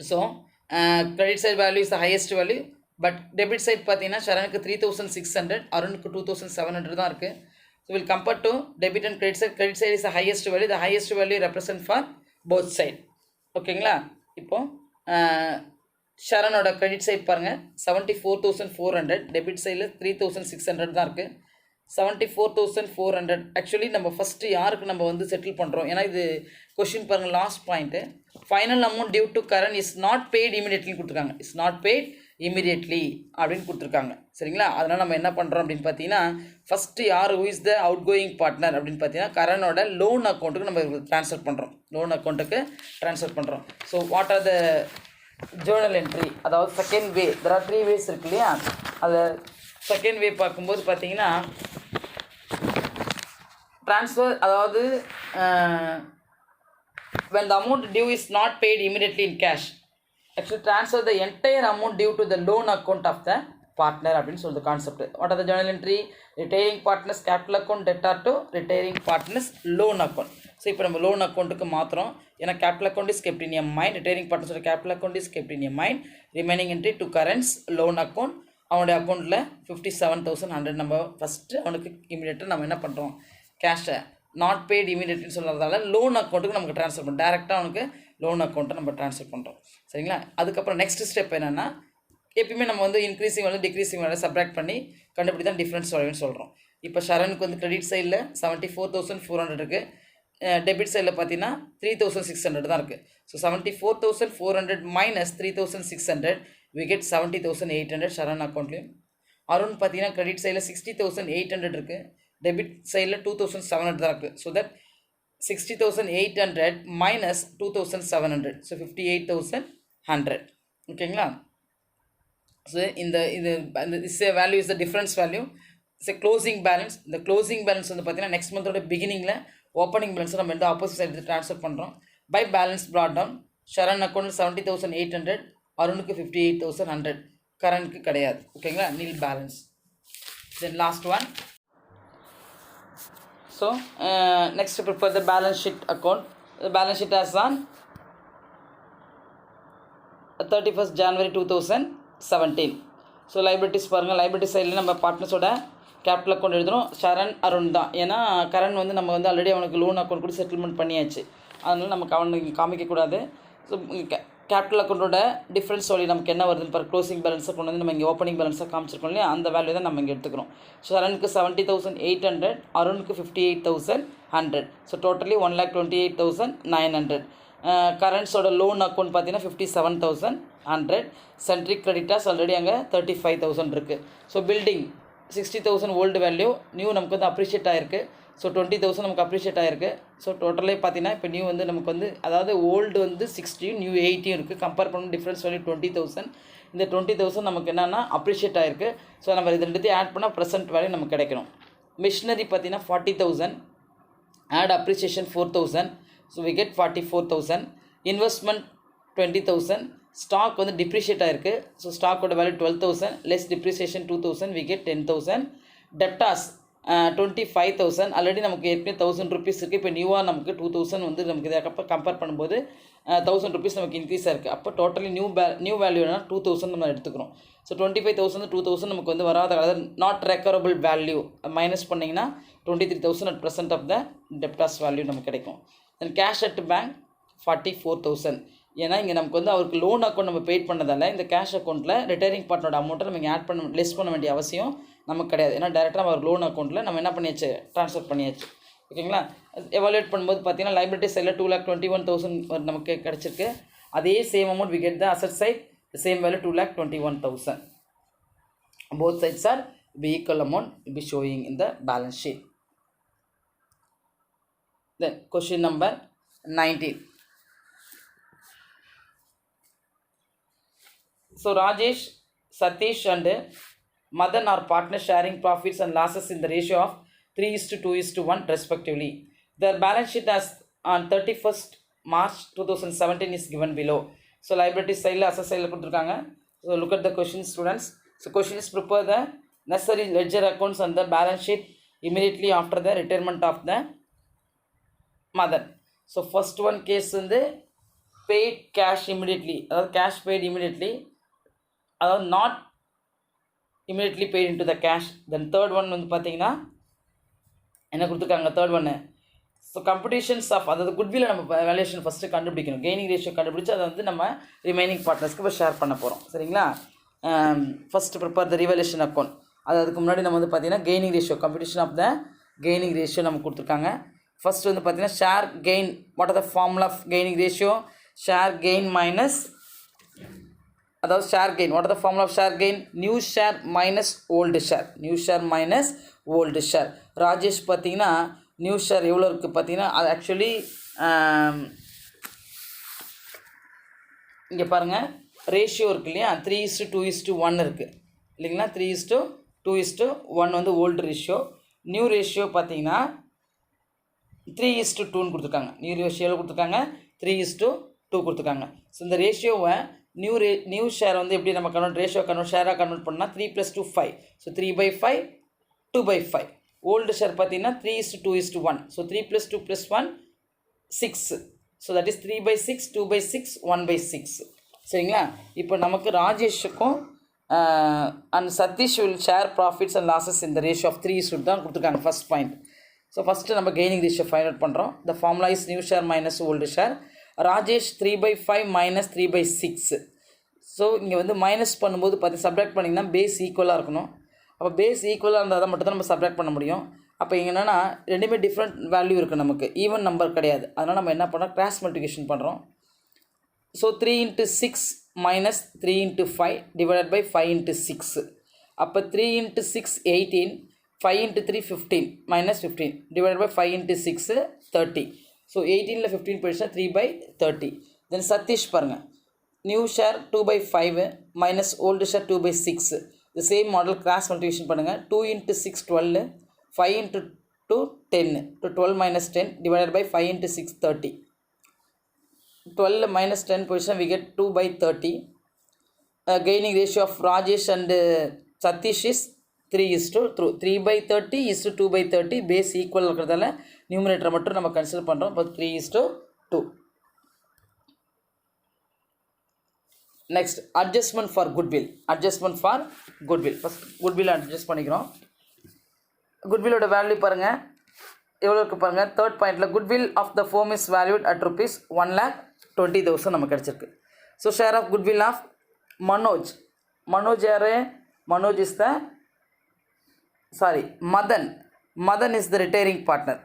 So credit side value is the highest value. But debit side பார்த்தீங்கன்னா ஷரனுக்கு 3,600, அருணுக்கு 2,700 தான் இருக்குது. So we'll compare to debit and credit side. Credit side is the highest value. The highest value represent for both side. ஓகேங்களா? இப்போ ஷரனோட credit side பாருங்கள் 74,400, debit சைடில் 3,600 தான் இருக்குது. 74,400 ஆக்சுவலி நம்ம ஃபஸ்ட்டு யாருக்கு நம்ம வந்து செட்டில் பண்ணுறோம், ஏன்னா இது கொஷின் பாருங்கள் last point. Final amount due to current is not paid இமீடியட்லின்னு கொடுத்துருக்காங்க. இஸ் நாட் பெய்ட் இமீடியட்லி அப்படின்னு கொடுத்துருக்காங்க. சரிங்களா? அதனால் நம்ம என்ன பண்ணுறோம் அப்படின்னு பார்த்தீங்கன்னா, ஃபஸ்ட்டு யார் who is the out going partner அப்படின்னு பார்த்தீங்கன்னா கரனோட லோன் அக்கௌண்ட்டுக்கு நம்ம ட்ரான்ஸ்ஃபர் பண்ணுறோம். லோன் அக்கௌண்ட்டுக்கு ட்ரான்ஸ்ஃபர் பண்ணுறோம். So what are the journal entry, அதாவது second way, there are 3 ways இருக்கு இல்லையா? அதை செகண்ட் வே பார்க்கும்போது பார்த்தீங்கன்னா ட்ரான்ஸ்ஃபர், அதாவது when the amount due is not paid immediately in cash, actually transfer the entire amount due to the loan account of the partner அப்படின்னு சொல்லுது concept. What are the journal entry? Retiring partners capital account debtor to retiring partners loan account. So இப்போ நம்ம loan அக்கௌண்ட்டுக்கு மாத்திரம், ஏன்னா capital account is kept in a mind, retiring பார்ட்னர்ஸோட capital account is kept in a mind, remaining entry to current's loan account. அவனுடைய அக்கௌண்ட்டில் 57,100 நம்ம first அவனுக்கு இமீடியட்டாக நம்ம என்ன பண்ணுறோம், கேஷை நாட் பெய்டு இமீடியட்னு சொல்கிறதால லோன் அக்கௌண்ட்டுக்கு நமக்கு ட்ரான்ஸ்ஃபர் பண்ணுறோம். டேரெக்டாக அவனுக்கு லோன் அக்கௌண்ட்டை நம்ம ட்ரான்ஸ்ஃபர் பண்ணுறோம். சரிங்களா? அதுக்கப்புறம் நெக்ஸ்ட் ஸ்டெப் என்னென்னா, எப்பயுமே நம்ம வந்து இன்க்ரீஸிங் வேலை டிக்ரீஸிங் வேலை சப்ராக்ட் பண்ணி கண்டுபிடி தான் டிஃப்ரென்ஸ் வரையும்னு சொல்கிறோம். இப்போ ஷரனுக்கு வந்து கிரெடிட் சைடில் 74,400 இருக்குது, டெபிட் சைடில் பார்த்தீங்கன்னா 3,600 தான் இருக்குது. So 74,400 minus 3,600 we get 70,800 Sharan அக்கௌண்ட்லேயும். அருண் பார்த்தீங்கன்னா கிரெடிட் சைடில் 60,800 இருக்குது, டெபிட் சைடில் 2,700 தான் இருக்குது. So that 60,800 minus 2,700, so 58,100. ஓகேங்களா? So this value is the difference value. It's closing balance. இந்த க்ளோசிங் பேலன்ஸ் வந்து பார்த்தீங்கன்னா நெக்ஸ்ட் மந்தோட பிகினிங்கில் ஓப்பனிங் பேலன்ஸை நம்ம வந்து ஆப்போசிட் சைடு ட்ரான்ஸ்ஃபர் பண்ணுறோம். By balance brought down. Sharan account 70,800, அருணுக்கு 58,100, கரண்ட்க்கு கிடையாது. ஓகேங்களா? Nil balance. Then last one. So next prepare the balance sheet account. Balance sheet as on 31st January 2017. So liabilities பாருங்கள். லைபிலிட்டி சைடில் நம்ம பார்ட்னர்ஸோட கேபிட்டல் அக்கௌண்ட் எழுதணும். ஷரண் அருண் தான். ஏன்னா கரண் வந்து நம்ம வந்து ஆல்ரெடி அவனுக்கு லோன் அக்கௌண்ட் கூட செட்டில்மெண்ட் பண்ணியாச்சு, அதனால் நமக்கு அவனுக்கு காமிக்கக்கூடாது. ஸோ கேபிட்டல் அக்கௌண்ட்டோட டிஃப்ரென்ஸ் சொல்லி நமக்கு என்ன வருதுன்னு பாரு. க்ளோசிங் பேலன்ஸை கொண்டு வந்து நம்ம இங்கே ஓப்பனிங் பேலன்ஸாக காமிச்சிருக்கோம் இல்லையா, அந்த வேல்யூ தான் நம்ம இங்கே எடுத்துக்கிறோம். ஷரனுக்கு 70,800, அருணுக்கு 58,100. So totally 1,28,900. கரண்ட்ஸோட லோன் அக்கௌண்ட் பார்த்தீங்கன்னா 57,100. சென்ட்ரிக் கிரெடிட்டாஸ் ஆல்ரெடி அங்கே 35,000 இருக்குது. So building 60,000 old value, new நமக்கு வந்து அப்ரிஷியேட் ஆகிருக்கு. ஸோ 20,000 நமக்கு அப்ரிஷியேட் ஆகிருக்கு. ஸோ டோட்டலே பார்த்தீங்கன்னா இப்போ நியூ வந்து நமக்கு வந்து, அதாவது ஓல்டு வந்து 60, நியூ 80 இருக்குது. கம்பேர் பண்ண டிஃப்ரென்ஸ் வேல்யூ 20,000. இந்த 20,000 நமக்கு என்னென்னா அப்ரிஷியேட் ஆகிருக்கு. ஸோ நம்ம இது ரெண்டுத்தையும் ஆட் பண்ணால் ப்ரெசென்ட் வேல்யூ நமக்கு கிடைக்கணும். மிஷினரி பார்த்தீங்கன்னா 40,000, add appreciation 4,000, so we get 44,000. Investment 20,000. Stock வந்து டிப்ரிஷியேட் ஆகிருக்கு. ஸோ ஸ்டாக்கோட value 12,000, less depreciation 2,000, we get 10,000. Debtors 25,000, already நமக்கு ஏற்கனவே 1,000 rupees இருக்குது. இப்போ நியூவாக நமக்கு 2,000 வந்து நமக்கு இதை கம்பேர் பண்ணும்போது 1,000 rupees நமக்கு இன்க்ரீஸ் ஆகிருக்கு. அப்போ டோட்டலி நியூ வேல்யூனா 2,000 நம்ம எடுத்துக்கிறோம். ஸோ 25,000 2,000 நமக்கு வந்து வராத, அதாவது நாட் ரெக்கவரபிள் வேல்யூ மைனஸ் பண்ணிங்கன்னா 23,000 at present of the debtors value நமக்கு கிடைக்கும். Then cash at bank 44,000. ஏன்னா இங்கே நமக்கு வந்து அவருக்கு லோன் அக்கௌண்ட் நம்ம பெய்ட் பண்ணதால் இந்த கேஷ் அக்கௌண்ட்டில் ரிட்டையரிங் பார்ட்னரோட அமௌண்ட்டை நம்ம இங்கே ஆட் பண்ண லெஸ் பண்ண வேண்டிய அவசியம் நமக்கு கிடையாது. ஏன்னா டேரெக்டாக நம்ம ஒரு லோன் அக்கௌண்ட்டில் நம்ம என்ன பண்ணியாச்சு, ட்ரான்ஸ்ஃபர் பண்ணியாச்சு. ஓகேங்களா? எவாலுவேட் பண்ணும்போது பார்த்தீங்கன்னா லைபிலிட்டி சைடில் 2,21,000 நமக்கு கிடச்சிருக்கு. அதே same amount we get the asset side same value 2,21,000. Both sides are be equal amount will be showing in the balance sheet. Then question number 19. So Rajesh, Satish and Madan are partners sharing profits and losses in the ratio of 3:2:1 respectively. Their balance sheet as on 31st March 2017 is given below. So liability side, asset side கொடுத்திருக்காங்க. So look at the question, students. So question is prepare the necessary ledger accounts and the balance sheet immediately after the retirement of the mother. So first one case வந்து paid cash immediately, அதாவது cash paid immediately, அதாவது not immediately paid into the cash. Then third one வந்து பார்த்தீங்கன்னா என்ன கொடுத்துருக்காங்க third ஒன்று. So கம்படிஷன்ஸ் of அதாவது குட்வில்லை நம்ம வேல்யூஷன் ஃபஸ்ட்டு கண்டுபிடிக்கணும். கெய்னிங் ரேஷியோ கண்டுபிடிச்சி அதை வந்து நம்ம ரிமைனிங் பார்ட்னர்ஸ்க்கு இப்போ ஷேர் பண்ண போகிறோம். சரிங்களா? First prepare the revaluation account. அதுக்கு முன்னாடி நம்ம வந்து பார்த்திங்கன்னா gaining ratio competition of the gaining ratio நம்ம கொடுத்துருக்காங்க. ஃபஸ்ட்டு வந்து பார்த்திங்கன்னா share gain. What are the formula of gaining ratio? Share gain minus, அதாவது share gain. What are the formula of share gain? New share minus old share. New share minus old share. Rajesh பார்த்திங்கன்னா new share எவ்வளோ இருக்குது பார்த்தீங்கன்னா, அது actually இங்கே பாருங்கள் ratio இருக்குது இல்லையா, 3:2:1 இருக்குது இல்லைங்களா. 3:2:1 வந்து ஓல்டு ரேஷியோ. நியூ ரேஷியோ பார்த்தீங்கன்னா 3:2ன்னு கொடுத்துருக்காங்க. நியூ ரேஷியோவில் கொடுத்துருக்காங்க 3:2 கொடுத்துருக்காங்க. ஸோ இந்த ரேஷியோவை நியூ ஷேர் வந்து எப்படி நம்ம ரேஷியோ ஷேராக கன்வெர்ட் பண்ணால் 3 + 2 5. ஸோ 3/5 2/5. ஓல்டு ஷேர் பார்த்தீங்கன்னா 3:2:1. ஸோ 3 + 2 + 1 6. So that is 3/6 2/6 1/6. சரிங்களா? இப்போ நமக்கு ராஜேஷுக்கும் and Satish will share profits and losses இந்த ரேஷியோ ஆஃப் 3:2 தான் கொடுத்துருக்காங்க ஃபஸ்ட் பாயிண்ட். ஸோ ஃபஸ்ட்டு நம்ம கெய்னிங் ரேஷியோ ஃபைண்ட் அவுட் பண்ணுறோம். The formula is new share minus old share. Rajesh 3/5 minus 3/6. So இங்கே வந்து மைனஸ் பண்ணும்போது பார்த்து சப்ராக்ட் பண்ணிங்கன்னா பேஸ் ஈக்குவலாக இருக்கணும். அப்போ பேஸ் ஈக்குவலாக இருந்தால் தான் மட்டும் தான் நம்ம சப்ராக்ட் பண்ண முடியும். அப்போ இங்கே என்னென்னா ரெண்டுமே டிஃப்ரெண்ட் வேல்யூ இருக்குது, நமக்கு ஈவன் நம்பர் கிடையாது. அதனால் நம்ம என்ன பண்ணுறோம், கிராஸ் மல்டிப்ளிகேஷன் பண்ணுறோம். So 3 × 6 minus 3 × 5 divided by 5 × 6. அப்போ 3 × 6 18, 5 × 3 15 மைனஸ் 15 டிவைடட் பை 5 × 6 30. ஸோ 18ல் 15 போயிடுச்சுன்னா 3/30. தென் சதீஷ் பாருங்கள், new share 2/5 minus old share 2/6. இந்த சேம் மாடல் கிராஸ் மல்டிப்ளிகேஷன் பண்ணுங்கள். 2 × 6 12, 5 × 2 10, 12 minus 10 divided by 5 × 6 30. 12 minus 10 position we get 2/30. Gaining ratio of Rajesh and Satish is 3:2. 3/30 is to 2/30. Base equal இருக்கிறதால நியூமரேட்டரை மட்டும் நம்ம consider பண்ணுறோம். இப்போ 3:2. Next adjustment for goodwill. First goodwill adjust பண்ணிக்கிறோம். குட்வில்லோட value பாருங்கள் எவ்வளோ இருக்குது பாருங்கள். தேர்ட் பாயிண்டில் goodwill of the firm is valued at rupees 1,20,000 நமக்கு கிடச்சிருக்கு. So share of goodwill of Manoj. Manoj யார்? Manoj is the Madan is the retiring partner.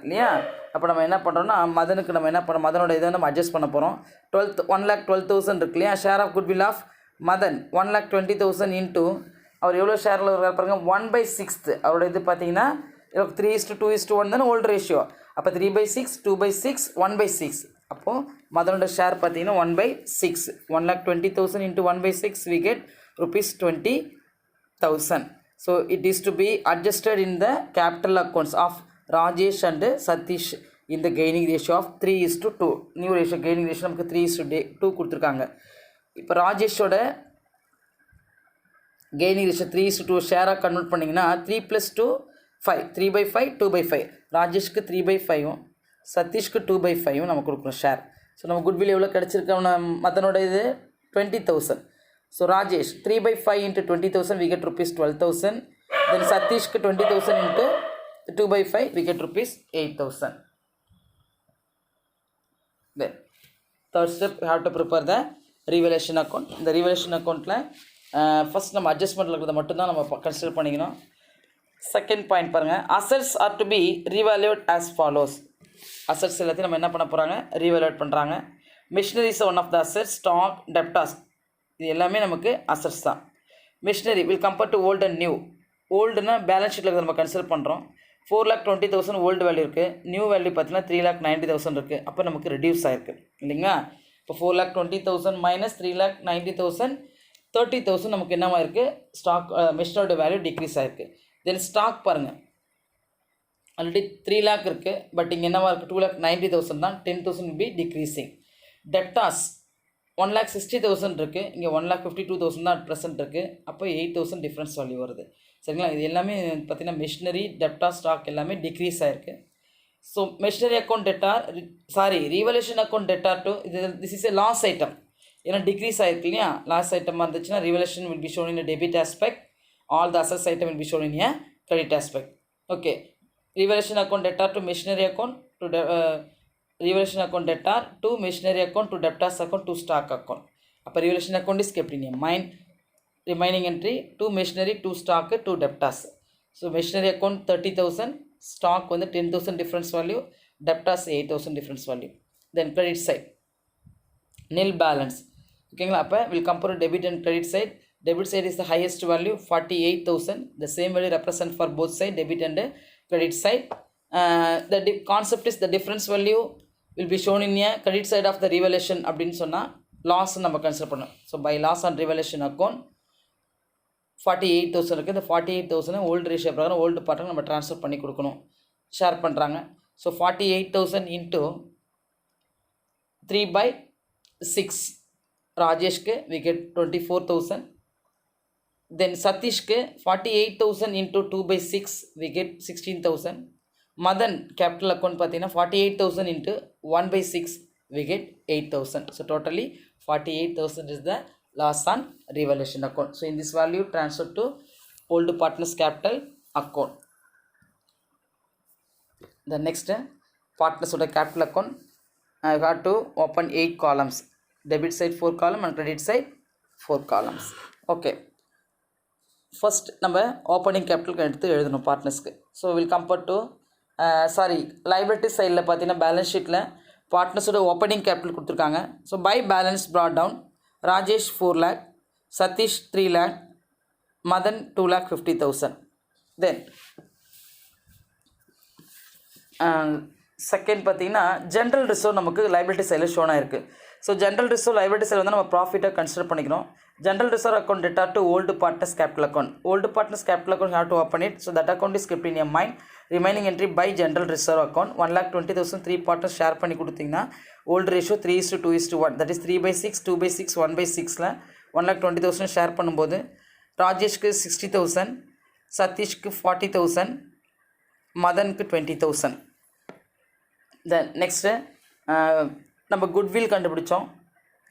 இல்லையா? அப்போ நம்ம என்ன பண்ணுறோம்னா மதனுக்கு நம்ம என்ன பண்ணுறோம், மதனோட இதை நம்ம அட்ஜஸ்ட் பண்ண போகிறோம். 1,12,000 இருக்கு இல்லையா. Share of goodwill of Madan 1,20,000 into அவர் எவ்வளோ ஷேரில் இருக்கார் பாருங்கள் 1/6. அவரோட இது பார்த்தீங்கன்னா 3:2:1 தானே ஓல்டு ரேஷியோ. அப்போ 3/6 2/6 1/6. அப்போது மதனோட ஷேர் பார்த்தீங்கன்னா 1/6. 1,20,000 into 1/6 we get ₹20,000. So it is to be adjusted in the capital accounts of Rajesh and Satish in the gaining ratio of 3:2. New ratio gaining ratio நமக்கு 3:2 கொடுத்துருக்காங்க. இப்போ ராஜேஷோட கெய்னிங் ரேஷியோ 3:2 ஷேராக கன்வெர்ட் பண்ணிங்கன்னா 3 + 2 5, 3/5 2/5. ராஜேஷ்க்கு 3/5 சதீஷ்க்கு 2/5 நம்ம கொடுக்குறோம் share. So நம்ம goodwill எவ்வளோ கிடச்சிருக்கோம்னா மதனோட இது 20,000. So Rajesh 3/5 into 20,000 we get ₹12,000. Then சதீஷ்க்கு 20,000 into 2/5 we get ₹8,000. Then third step we have to prepare the revaluation account. இந்த revaluation accountல ஃபஸ்ட் நம்ம அட்ஜஸ்ட்மெண்ட்டில் இருக்கிறத மட்டும்தான் நம்ம கன்சிடர் பண்ணிக்கணும். செகண்ட் பாயிண்ட் பாருங்கள், assets are to be revalued as follows. Assets எல்லாத்தையும் நம்ம என்ன பண்ண போகிறாங்க, ரீவேல்யூட் பண்ணுறாங்க. Machineries one of the assets, stock, debtors, இது எல்லாமே நமக்கு அசட்ஸ் தான். Machinery will compare to old and new. ஓல்டுனா பேலன்ஸ் ஷீட்டில் இருக்கிறத நம்ம கன்சிடர் பண்ணுறோம். 4,20,000 ஓல்டு வேல்யூ இருக்குது, நியூ வேல்யூ பார்த்தீங்கன்னா 3,90,000 இருக்குது. அப்போ நமக்கு ரெடியூஸ் ஆகிருக்கு இல்லைங்களா. இப்போ 4,20,000 மைனஸ் 3,90,000 30,000 நமக்கு என்னவா இருக்குது, ஸ்டாக் மிஷினரோட வேல்யூ டிக்ரீஸ் ஆகிருக்கு. தென் ஸ்டாக் பாருங்கள், ஆல்ரெடி 3 lakh இருக்குது, பட் இங்கே என்னவா இருக்குது 2,90,000 தான். 10,000 will be decreasing. டெப்டாஸ் 1,60,000 இருக்குது, இங்கே 1,52,000 தான் ப்ரெசென்ட் இருக்குது. அப்போ 8,000 டிஃப்ரென்ஸ் வேல்யூ வருது. சரிங்களா. இது எல்லாமே பார்த்திங்கன்னா மிஷினரி, டெப்டாஸ், ஸ்டாக் எல்லாமே டிக்ரீஸ் ஆகிருக்கு. So machinery account debtor, revaluation account debtor to this is a loss item. ஏன்னா டிக்ரீஸ் ஆகிருக்கு இல்லையா. லாஸ் ஐட்டமாக இருந்துச்சுன்னா revaluation will be shown in debit aspect, all the அசஸ் item will be shown in a credit aspect. Okay, revaluation account debtor to machinery account to revaluation account debtor to machinery account to debtors account to stock account. அப்போ revaluation account is kept in a mind. Remaining entry to machinery to stock to debtors. So machinery account 30,000, stock வந்து 10,000 difference value, debtors 8,000 difference value. Then credit side nil balance. ஓகேங்களா, அப்போ will compare debit and credit side. Debit side is the highest value 48,000. The same value represent for both side debit and credit side. The concept is the difference value will be shown in a credit side of the revaluation அப்படின்னு சொன்னால் loss நம்ம consider பண்ணோம். So by loss on revaluation account 48,000 இருக்குது. இந்த 48,000 old ratio பிரகாரம் old பார்ட்டை நம்ம transfer பண்ணி கொடுக்கணும், ஷேர் பண்ணுறாங்க. ஸோ 48,000 இன்ட்டு 3/6 ராஜேஷ்க்கு we get 24,000. Then சதீஷ்க்கு 48,000 into 2/6 we get 16,000. Madan capital account பார்த்தீங்கன்னா 48,000 into 1/6 we get 8,000. So totally 48,000 is the loss on revaluation account. So in this value transfer to old partners capital account. The next partners of the capital account, I got to open 8 columns. Debit side 4 column and credit side 4 columns. Okay. First நம்ம opening capital எடுத்து எழுதணும் பார்ட்னர்ஸ்க்கு. So will compare to liability சைடில் பார்த்தீங்கன்னா balance ஷீட்டில் பார்ட்னர்ஸோட opening capital கொடுத்துருக்காங்க. So by balance brought down Rajesh 4 lakh, Satish 3 lakh, Madan 2,50,000. Then second பார்த்தீங்கன்னா ஜென்ரல் ரிசர்வ் நமக்கு லைபிலிட்டி சைடில் ஷோனாக இருக்குது. ஸோ ஜென்ரல் ரிசர்வ் லைபிலிட்டி சைடில் வந்து நம்ம ப்ராஃபிட்டை கன்சிடர் பண்ணிக்கிறோம். General reserve account debtor to old partners capital account. Old partners capital account have to open it. So that account is kept in your mind. Remaining entry by general reserve account 1,20,000 3 partners share பண்ணி கொடுத்தீங்கன்னா old ratio 3:2:1. That is 3/6, 2/6, 1/6ல 1,20,000 share பண்ணும்போது ராஜேஷ்க்கு 60,000, சதீஷ்க்கு 40,000, மதனுக்கு 20,000. Then next நம்ம goodwill கண்டுபிடிச்சோம்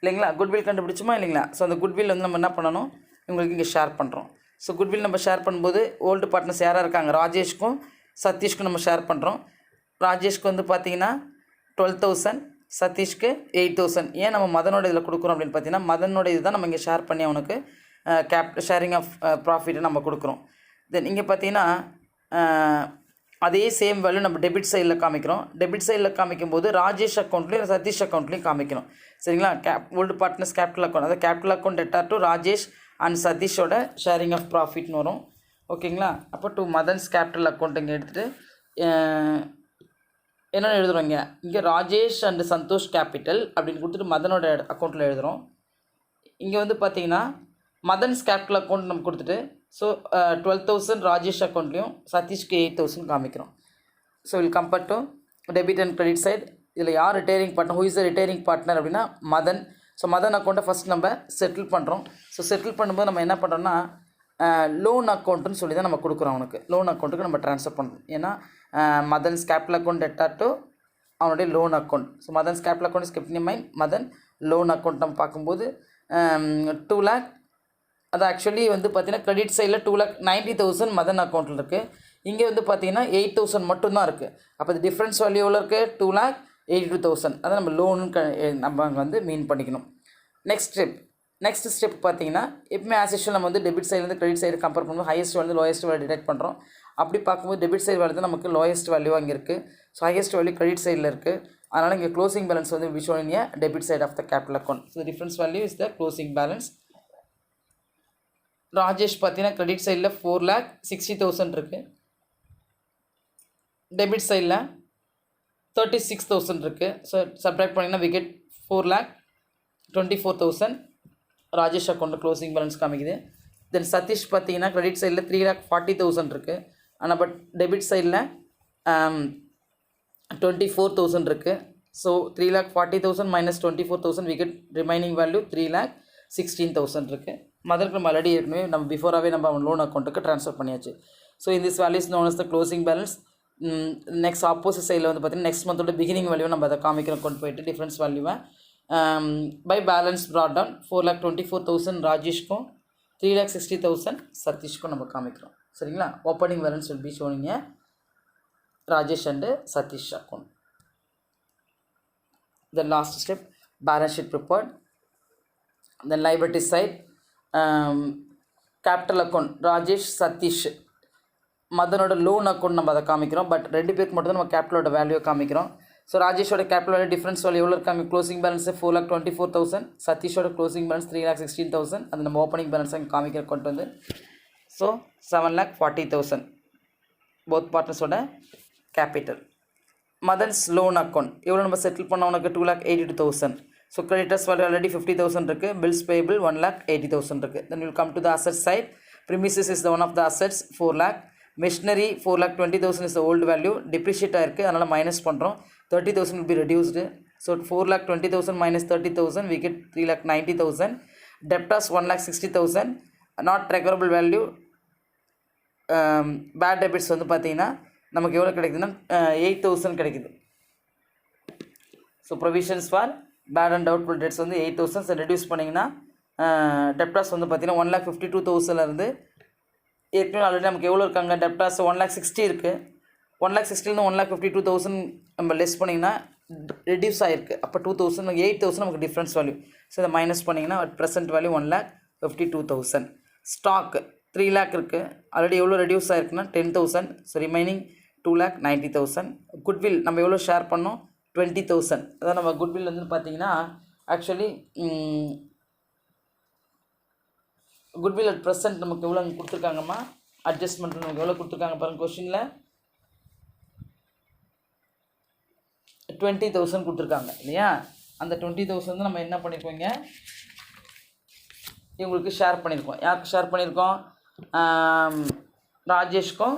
இல்லைங்களா, goodwill கண்டுபிடிச்சோமா இல்லைங்களா. So அந்த goodwill வந்து நம்ம என்ன பண்ணணும், உங்களுக்கு இங்கே ஷேர் பண்ணுறோம். ஸோ குட்வில் நம்ம ஷேர் பண்ணும்போது ஓல்டு பார்ட்னர்ஸ் யாராக இருக்காங்க, ராஜேஷ்க்கும் சதீஷ்க்கும் நம்ம ஷேர் பண்ணுறோம். ராஜேஷ்க்கு வந்து பார்த்தீங்கன்னா 12,000, சதீஷ்க்கு 8,000. ஏன் நம்ம மதனோட இதில் கொடுக்குறோம் அப்படின்னு பார்த்தீங்கன்னா மதனோட இது தான் நம்ம இங்கே ஷேர் பண்ணி அவனுக்கு ஷேரிங் ஆஃப் ப்ராஃபிட்டை நம்ம கொடுக்குறோம். தென் இங்கே பார்த்தீங்கன்னா அதே சேம் வேல்யூ நம்ம டெபிட் சைடில் காமிக்கிறோம். டெபிட் சைடில் காமிக்கும்போது ராஜேஷ் அக்கௌண்ட்லேயும் சதீஷ் அக்கௌண்ட்லேயும் காமிக்கணும், சரிங்களா. ஓல்டு பார்ட்னர்ஸ் கேபிட்டல் அக்கௌண்ட், அதாவது capital account debtor to Rajesh and சதீஷோட ஷேரிங் ஆஃப் ப்ராஃபிட்னு வரும், ஓகேங்களா. அப்போ டு மதன்ஸ் கேபிட்டல் அக்கௌண்ட் இங்கே எடுத்துகிட்டு என்னென்னு எழுதுகிறோம், இங்கே ராஜேஷ் அண்ட் சந்தோஷ் கேபிட்டல் அப்படின்னு கொடுத்துட்டு மதனோட அக்கௌண்ட்டில் எழுதுகிறோம். இங்கே வந்து பார்த்தீங்கன்னா மதன்ஸ் கேபிட்டல் அக்கௌண்ட் நம்ம கொடுத்துட்டு ஸோ 12,000 ராஜேஷ் அக்கௌண்ட்லேயும் சதீஷ்க்கு 8,000 காமிக்கிறோம். So will compare to debit and credit side. இதில் யார் retiring partner, who is the retiring partner அப்படின்னா மதன். ஸோ மதன் அக்கௌண்ட்டை ஃபஸ்ட் நம்ம செட்டில் பண்ணுறோம். ஸோ செட்டில் பண்ணும்போது நம்ம என்ன பண்ணுறோம்னா லோன் அக்கௌண்ட்டுன்னு சொல்லி தான் நம்ம கொடுக்குறோம் அவனுக்கு. லோன் அக்கௌண்ட்டுக்கு நம்ம ட்ரான்ஸ்ஃபர் பண்ணுறோம். ஏன்னா Madan's capital account debtor to அவனுடைய loan account. So Madan's capital account is kept in mind. Madan loan account நம்ம பார்க்கும்போது 2 lakh, அது ஆக்சுவலி வந்து பார்த்தீங்கன்னா கிரெடிட் சைடில் 2,90,000 மதன் அக்கௌண்ட்டில் இருக்குது. இங்கே வந்து பார்த்தீங்கன்னா 8,000 மட்டும்தான் இருக்குது. அப்போ இது டிஃப்ரென்ஸ் வேல்யூவில் இருக்குது 2,82,000. அதை நம்ம லோனுன்னு நம்ம அங்கே வந்து மீன் பண்ணிக்கணும். நெக்ஸ்ட் ஸ்டெப் பார்த்தீங்கன்னா எப்பவுமே ஆஸ் யூஷுவல் நம்ம வந்து டெபிட் சைட்லேருந்து கிரெடிட் சைடு கம்பேர் பண்ணும்போது highest value lowest value detect பண்ணுறோம். அப்படி பார்க்கும்போது டெபிட் சைடு வேல்யூ தான் நமக்கு லோயஸ்ட் வேல்யூ அங்கே இருக்குது. ஸோ ஹையஸ்ட் வேல்யூ கிரெடிட் சைடில் இருக்குது. அதனால் இங்கே க்ளோசிங் பேலன்ஸ் வந்து is shown in debit side of the capital account. So difference value is the closing balance. Rajesh பார்த்தீங்கன்னா கிரெடிட் சைடில் 4,60,000 இருக்குது. டெபிட் சைடில் 36,000 இருக்குது. ஸோ சப்ட்ராக்ட் பண்ணிங்கன்னா we get 4,24,000 ராஜேஷ் அக்கௌண்ட்டில் க்ளோசிங் பேலன்ஸ் காமிக்குது. தென் சதீஷ் பார்த்தீங்கன்னா கிரெடிட் சைடில் 3,40,000 இருக்குது. ஆனால் பட் டெபிட் சைடில் 24,000 இருக்குது. So 3,40,000 minus 24,000 we get remaining value 3,16,000 இருக்குது. மதருக்கு நம்ம ஆல்ரெடி ஏற்கனவே நம்ம பிஃபோராகவே நம்ம அவன் லோன் அக்கௌண்ட்டுக்கு ட்ரான்ஸ்ஃபர் பண்ணியாச்சு. ஸோ இந்த this values known as the closing balance. Next opposite சைடில் வந்து பார்த்தீங்கன்னா நெக்ஸ்ட் மந்தோட பிகினிங் வேல்யூ நம்ம அதை காமிக்கிறோம் கொண்டு போயிட்டு டிஃப்ரென்ஸ் வேல்யூவை பை பேலன்ஸ் ப்ராட் டவுன் 4,24,000 ராஜேஷ்க்கும் 3,60,000 சதீஷ்க்கும் நம்ம காமிக்கிறோம். சரிங்களா. Opening balance will be shown in a Rajesh and Satish account. The last step, balance sheet prepared. Then liability side, capital account Rajesh Satish மதனோட லோன் அக்கௌண்ட் நம்ம அதை காமிக்கிறோம். பட் ரெண்டு பேருக்கு மட்டும் தான் நம்ம கேபிட்டலோட வேல்யூ காமிக்கிறோம். ஸோ ராஜேஷோட கேபிட்டல் வேல்யூ டிஃப்ரென்ஸ் வேல்யூ எவ்வளோ இருக்காங்க? க்ளோசிங் பேலன்ஸ் 4,24,000, சதீஷோட க்ளோசிங் பேலன்ஸ் 3,16,000. அது நம்ம ஓப்பனிங் பேலன்ஸ் அங்கே காமிக்கிற கொண்டு வந்து ஸோ 7,40,000 போத் பார்ட்னர்ஸோட கேபிட்டல். மதன்ஸ் லோன் அக்கௌண்ட் எவ்வளோ நம்ம செட்டில் பண்ண உனக்கு 2,82,000. ஸோ கிரெடிட்டர்ஸ் வேல்யூ ஆல்ரெடி 50,000 இருக்குது. பில்ஸ் பேபிள் 1,80,000 இருக்குது. Then will come to the asset side. Premises is the one of the assets 4 lakh. Machinery 4,20,000 is the old value. Depreciate ஆயிருக்கு, அதனால் மைனஸ் பண்ணுறோம். 30,000 will be reduced. So 4,20,000 minus 30,000 we get 3,90,000. Debtors 1,60,000. Not recoverable value. Bad debits வந்து பார்த்தீங்கன்னா நமக்கு எவ்வளோ கிடைக்குதுன்னா 8,000 கிடைக்குது. So provisions for bad and doubtful debts வந்து 8,000 ரெடியூஸ் பண்ணிங்கன்னா டெப்டாஸ் வந்து பார்த்தீங்கன்னா 1,52,000 இருந்து ஏற்கனவே ஆல்ரெடி நமக்கு எவ்வளோ இருக்காங்க? டெப்டாஸ் 1,60,000 இருக்குது. 1,60,000 1,52,000 நம்ம லெஸ் பண்ணிங்கன்னா ரெடியூஸ் ஆகிருக்கு. அப்போ 2,000 8,000 நமக்கு டிஃப்ரென்ஸ் வேல்யூ. ஸோ இதை மைனஸ் பண்ணிங்கன்னா ப்ரெசென்ட் வேல்யூ 1,52,000. ஸ்டாக் 3 lakh இருக்குது. ஆல்ரெடி எவ்வளோ ரெடியூஸ் ஆகிருக்குன்னா 10,000. So remaining 2,90,000. குட்வில் நம்ம எவ்வளோ ஷேர் பண்ணோம்? 20,000. அதான் நம்ம குட்வில் வந்து பார்த்தீங்கன்னா ஆக்சுவலி குட்வில் அட் ப்ரெசென்ட் நமக்கு எவ்வளோ கொடுத்துருக்காங்கம்மா? அட்ஜஸ்ட்மெண்ட் நமக்கு எவ்வளோ கொடுத்துருக்காங்க பாருங்கள். கொஷினில் 20,000 கொடுத்துருக்காங்க இல்லையா? அந்த 20,000 நம்ம என்ன பண்ணியிருக்கோங்க? இவங்களுக்கு ஷேர் பண்ணியிருக்கோம். யாருக்கு ஷேர் பண்ணியிருக்கோம்? ராஜேஷ்க்கும்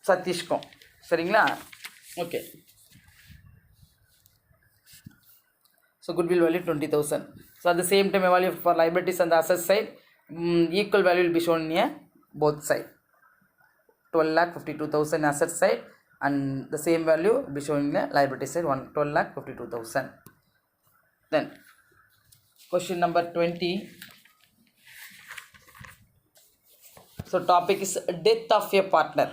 சதீஷ்க்கும். சரிங்களா? Okay. So goodwill value 20,000. So at the same time value for liabilities அந்த asset side equal value will be shown in both side. 12,52,000 asset side and the same value will be shown in the liability side 12,52,000. Then question number 20. So topic is death of a partner.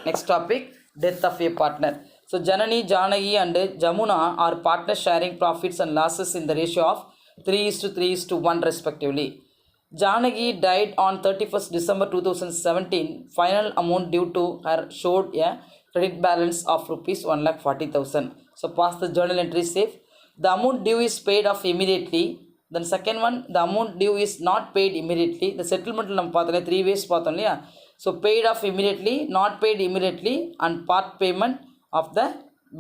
Next topic, death of a partner. So Janani, Janagi and Jamuna are partners sharing profits and losses in the ratio of 3:3:1 respectively. Janagi died on 31st December 2017. Final amount due to her showed a credit balance of rupees 1,40,000. So pass the journal entry safe. The amount due is paid off immediately. Then second one, the amount due is not paid immediately. The settlement நம்ம பார்த்தோம் 3 ways பார்த்தோம் இல்லையா? So paid off immediately, not paid immediately and part payment of the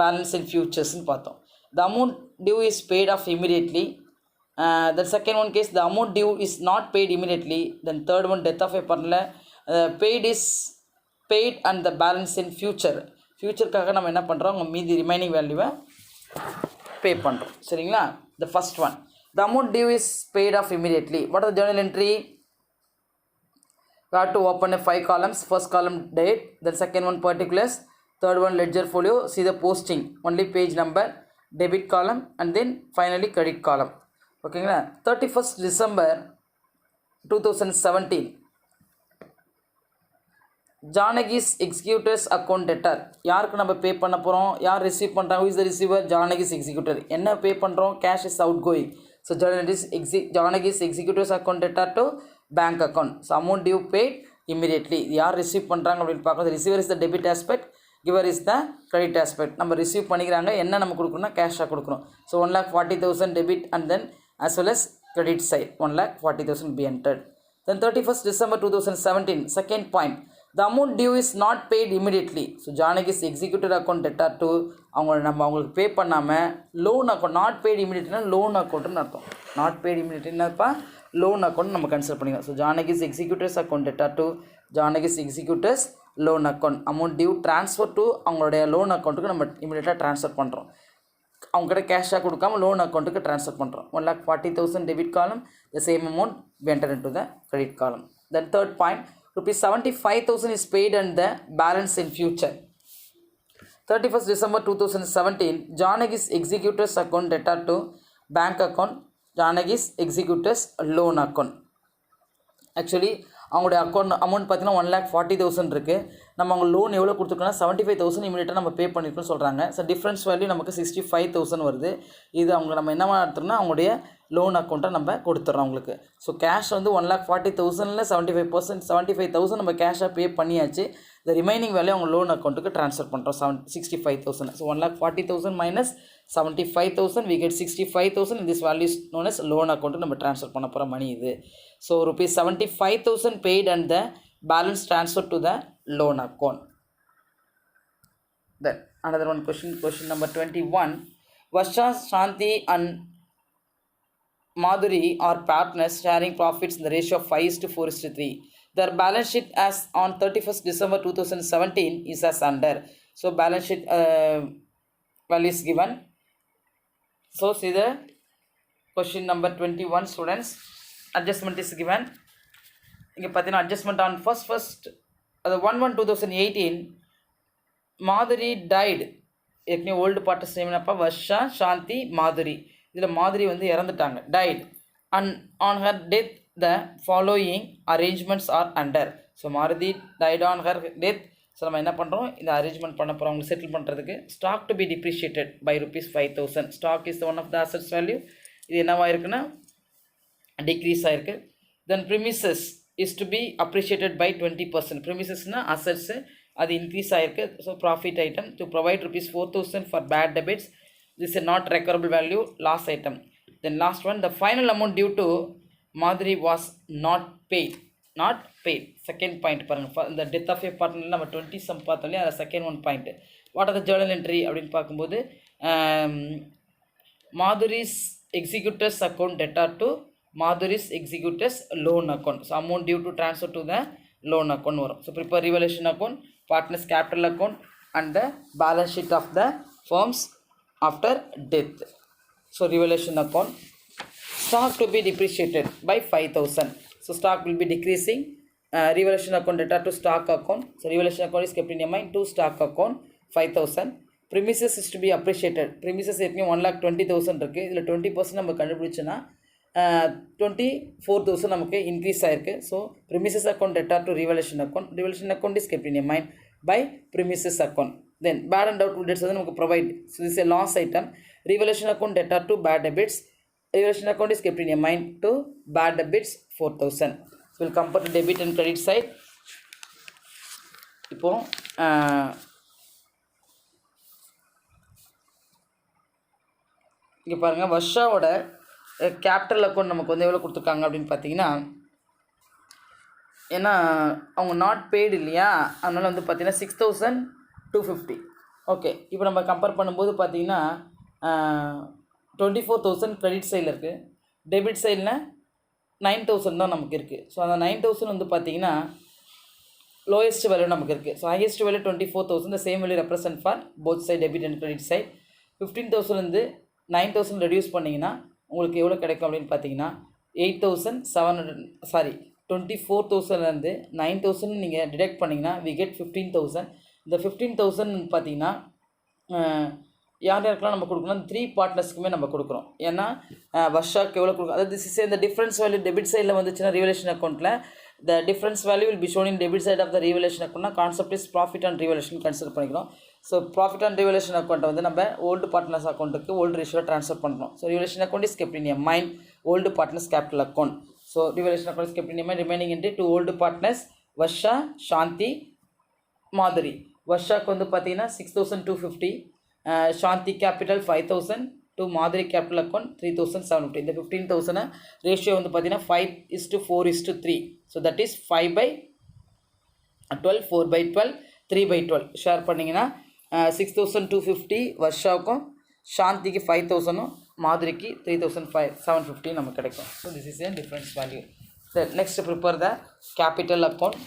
balance in futures ன்னு பார்த்தோம். The amount due is paid off immediately. The second one case, the amount due is not paid immediately. Then third one, death of a partner, paid is paid and the balance in future. ஃபியூச்சருக்காக நம்ம என்ன பண்ணுறோம்? உங்கள் மீதி remaining வேல்யூவை பே பண்ணுறோம். சரிங்களா? The first one, the amount due is paid off immediately. What are the journal entry? We have to open a 5 columns. First column date, then second one particulars, third one ledger folio, see the posting, only page number, debit column and then finally credit column. ஓகேங்களா? 31st December 2017 Janaki's executors account debtor. யாருக்கு நம்ம pay பண்ண போகிறோம்? யார் receive பண்ணுறாங்க? Who is the receiver? Janaki's executor. என்ன pay பண்ணுறோம்? Cash is out going. So Janaki's executors account debtor to bank account. So amount due paid immediately. யார் ரிசீவ் பண்ணுறாங்க அப்படின்னு பார்க்கணும். Receiver is the debit aspect, giver is the credit aspect. நம்ம receive பண்ணிக்கிறாங்க, என்ன நம்ம கொடுக்கணும்னா கேஷாக கொடுக்கணும். So 1,40,000 debit and then as well as credit side 1,40,000 be entered. Then 31st December 2017, second point, the amount due is not paid immediately. So Janaki's executor account debtor to அவங்களுக்கு pay பண்ணாமல் loan account, not paid இமீடியட்னா loan அக்கௌண்ட்டுன்னு அர்த்தம். Not paid இமீடியட்னாப்பா loan account நம்ம consider பண்ணிக்கலாம். So Janaki's executors account debtor to Janaki's executors loan account. Amount due transfer to அவங்களுடைய loan அக்கௌண்ட்டுக்கு நம்ம இமீடியட்டாக ட்ரான்ஸ்ஃபர் பண்ணுறோம். அவங்ககிட்ட கேஷாக கொடுக்காம லோன் அக்கௌண்ட்டுக்கு ட்ரான்ஸ்ஃபர் பண்ணுறோம். 1,40,000 டெபிட் காலம், the same amount we enter into the credit column. Then third point, ₹75,000 is paid and the balance in future. 31st December 2017, Janagis executors account debtor to bank account, Janagis executors loan account. Actually அவங்களுடைய amount பார்த்தீங்கன்னா 1,40,000 இருக்குது. நம்ம அவங்க loan எவ்வளோ கொடுத்துருக்கோன்னா 75,000 இமீடியட்டாக நம்ம பே பண்ணியிருக்கோம்னு சொல்கிறாங்க. So difference value நமக்கு 65,000 வருது. இது அவங்க நம்ம என்னவா எடுத்துறோம்னா அவங்களுடைய லோன் அக்கௌண்ட்டை நம்ம கொடுத்துட்றோம் அவங்களுக்கு. ஸோ கேஷ் வந்து 1,40,000ல் 75,000 நம்ம கேஷாக பே பண்ணியாச்சு. இந்த ரிமைனிங் வேல்யூ அவங்க லோன் அக்கௌண்ட்டுக்கு ட்ரான்ஸ்ஃபர் பண்ணுறோம் 65,000. So 1,40,000 minus 75,000 we get 65,000. in this value is known as loan account நம்ம ட்ரான்ஸ்ஃபர் பண்ண போகிற மணி இது. So rupees 75,000 paid and the balance transferred to the loan account. Then another one question number 21. Varsha, Shanti and Madhuri are partners sharing profits in the ratio of 5:4:3. Their balance sheet as on 31st December 2017 is as under. So balance sheet value is given. So see the question number 21 students. Adjustment is given. இங்கே பார்த்தீங்கன்னா adjustment on first அது 1/1/2018 Madhuri died. ஏற்கனவே old barters name என்னப்பா வர்ஷா சாந்தி மாதுரி. இதில் மாதுரி வந்து இறந்துட்டாங்க died and on her death the following arrangements are under. So Maruti died on her death. So நம்ம என்ன பண்ணுறோம் இந்த அரேஞ்ச்மெண்ட் பண்ண போகிறோம் அவங்களுக்கு செட்டில் பண்ணுறதுக்கு. Stock to be depreciated by ₹5,000. Stock is one of the assets value. இது என்னவாக இருக்குன்னா டிக்ரீஸ் ஆகிருக்கு. Then premises is to be appreciated by 20%. ப்ரிமிசஸ்னால் அசட்ஸு அது இன்க்ரீஸ் ஆகிருக்கு. So profit item to provide ₹4,000 for bad debits. This is not recoverable value loss item. Then last one the final amount due to Madhuri was not paid. Second point பாருங்கள். இந்த death of A partner நம்ம 20 some பார்த்தோம் இல்லையா, அதில் second one point what are the journal entry அப்படின்னு பார்க்கும்போது Madhuri's executors account debtor to Madhuri's executors loan account. So amount due to transfer to the loan account வரும். So prepare revaluation account, partners capital account and the balance sheet of the firms after death. So revaluation account. Stock to be depreciated by 5,000. So stock will be decreasing. Revaluation account debtor to stock account. So revaluation account is kept in your mind to stock account 5,000. Premises is to be appreciated. Premises ஏற்கனவே 1,20,000 இருக்குது. இதில் 20% நம்ம கண்டுபிடிச்சோன்னா 24,000 நமக்கு increase ஆகிருக்கு. So premises account debtor to revaluation account. Revaluation account is kept in your mind by premises account. Then bad and doubtful debts வந்து நமக்கு provide. So this is a loss item. Revaluation account debtor to bad debits. Revaluation account is kept in your mind to bad debits 4,000. So we'll compare to debit and credit side. இப்போ இங்கே பாருங்கள் வர்ஷாவோட capital account நமக்கு வந்து எவ்வளோ கொடுத்துருக்காங்க அப்படின்னு பார்த்தீங்கன்னா, ஏன்னா அவங்க நாட் பெய்டு இல்லையா, அதனால் வந்து பார்த்தீங்கன்னா 6,250. ஓகே, இப்போ நம்ம கம்பேர் பண்ணும்போது பார்த்தீங்கன்னா 24,000 கிரெடிட் சைடில் இருக்குது, டெபிட் சைடில் 9,000 தான் நமக்கு இருக்குது. ஸோ அந்த 9,000 வந்து பார்த்தீங்கன்னா லோயஸ்ட் வேல்யூ நமக்கு இருக்குது. So highest value 24,000. The same value represent for both side debit and credit side. 15,000 9,000 reduce பண்ணிங்கன்னா உங்களுக்கு எவ்வளோ கிடைக்கும் அப்படின்னு பார்த்தீங்கன்னா 8,700 24,000 9,000 நீங்கள் டிடெக்ட் பண்ணிங்கன்னா we get 15,000. இந்த 15,000 பார்த்தீங்கன்னா யார் யாருக்கெல்லாம் நம்ம கொடுக்கணும், 3 பார்ட்னர்ஸ்க்குமே நம்ம கொடுக்குறோம். ஏன்னா வர்ஷாக்கு எவ்வளோ கொடுக்கும், அதாவது திஸ் இஸ் இந்த டிஃப்ரென்ஸ் வேல்யூ டெபிட் சைடில் வந்துச்சுன்னா ரிவலேஷன் அக்கௌண்ட்டில் the difference value will be shown in debit side of the revaluation account. Concept is profit and revaluation consider பண்ணிக்கிறோம். ஸோ ப்ராஃபிட் அண்ட் ரிவலேஷன் அக்கௌண்ட்டை வந்து நம்ம ஓல்டு பார்ட்னர்ஸ் அக்கௌண்ட்டுக்கு old ரேஷியோவில் ட்ரான்ஸ்ஃபர் பண்ணுறோம். So revaluation account is kept in your mind old partners capital account. So revaluation account is kept in your mind remaining entry to old partners Varsha Shanti Madhuri. வர்ஷாக்கு வந்து பார்த்தீங்கன்னா 6,250, Shanti capital 5,000 to Madhuri capital account 3,750. இந்த 15,000 ratio வந்து பார்த்தீங்கன்னா 5:4:3. So that is 5/12, 4/12, 3/12 share பண்ணிங்கன்னா 6,250 வர்ஷாவுக்கும் சாந்திக்கு 5,000 மாதுரிக்கு 3,750 நமக்கு கிடைக்கும். So this is A difference value. Next prepare the capital account.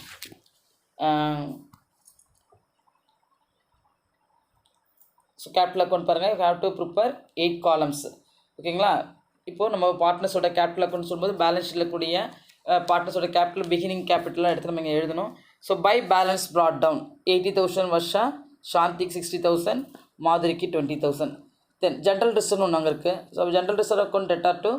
So capital account பாருங்கள், ஹேவ் டு ப்ரிப்பேர் 8 காலம்ஸ். ஓகேங்களா? இப்போது நம்ம பார்ட்னர்ஸோட கேபிட்டல் அக்கௌண்ட் சொல்லும்போது பேலன்ஸ் ஷீட்டில் கூடிய பார்ட்னர்ஸோட கேபிட்டல் பிகினிங் கேபிட்டலாக எடுத்து நம்ம இங்கே எழுதணும். So by balance brought down 80,000 Varsha, சாந்திக்கு 60,000, மாதுரிக்கு 20,000. தென் ஜென்ரல் ரிசர்வ்னு ஒன்று அங்கே இருக்குது. So general reserve account debtor to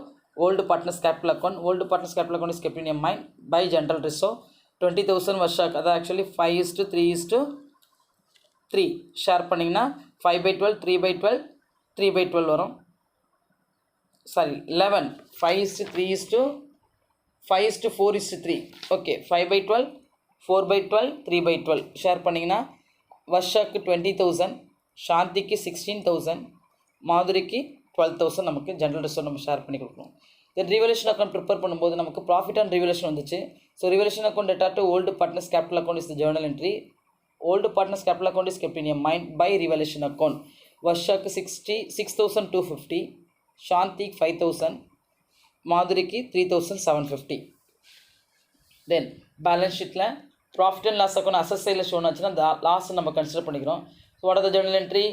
old partners capital account. Old partners capital account is kept in your mind by general reserve. 20,000 வருஷாக்கு, அது ஆக்சுவலி 5:3:3 ஷேர் பண்ணிங்கன்னா 5/12 3/12 3/12 வரும். சாரி 11 5:3:5:4:3 ஓகே 5/12 4/12 3/12 ஷேர் பண்ணிங்கன்னா வர்ஷாக்கு 20,000, சாந்திக்கு 16,000, மாதுரிக்கு 12,000 நமக்கு ஜென்ரல் ரிசர்வ் நம்ம ஷேர் பண்ணி கொடுக்கணும். தென் ரிவல்யூஷன் அக்கௌண்ட் ப்ரிப்பேர் பண்ணும்போது நமக்கு ப்ராஃபிட் அண்ட் ரிவல்யூஷன் வந்துச்சு. So revaluation account debtor to old partners capital account is the journal entry. Old partners capital account is kept in a mind by revaluation account. வர்ஷாக்கு 6,250, சாந்திக்கு 5,000, மாதுரிக்கு 3,750. Then balance ஷீட்டில் profit and loss account அசஸ் சைடில் shown ஆச்சுன்னா அந்த loss நம்ம consider பண்ணிக்கிறோம். So what are the journal entry?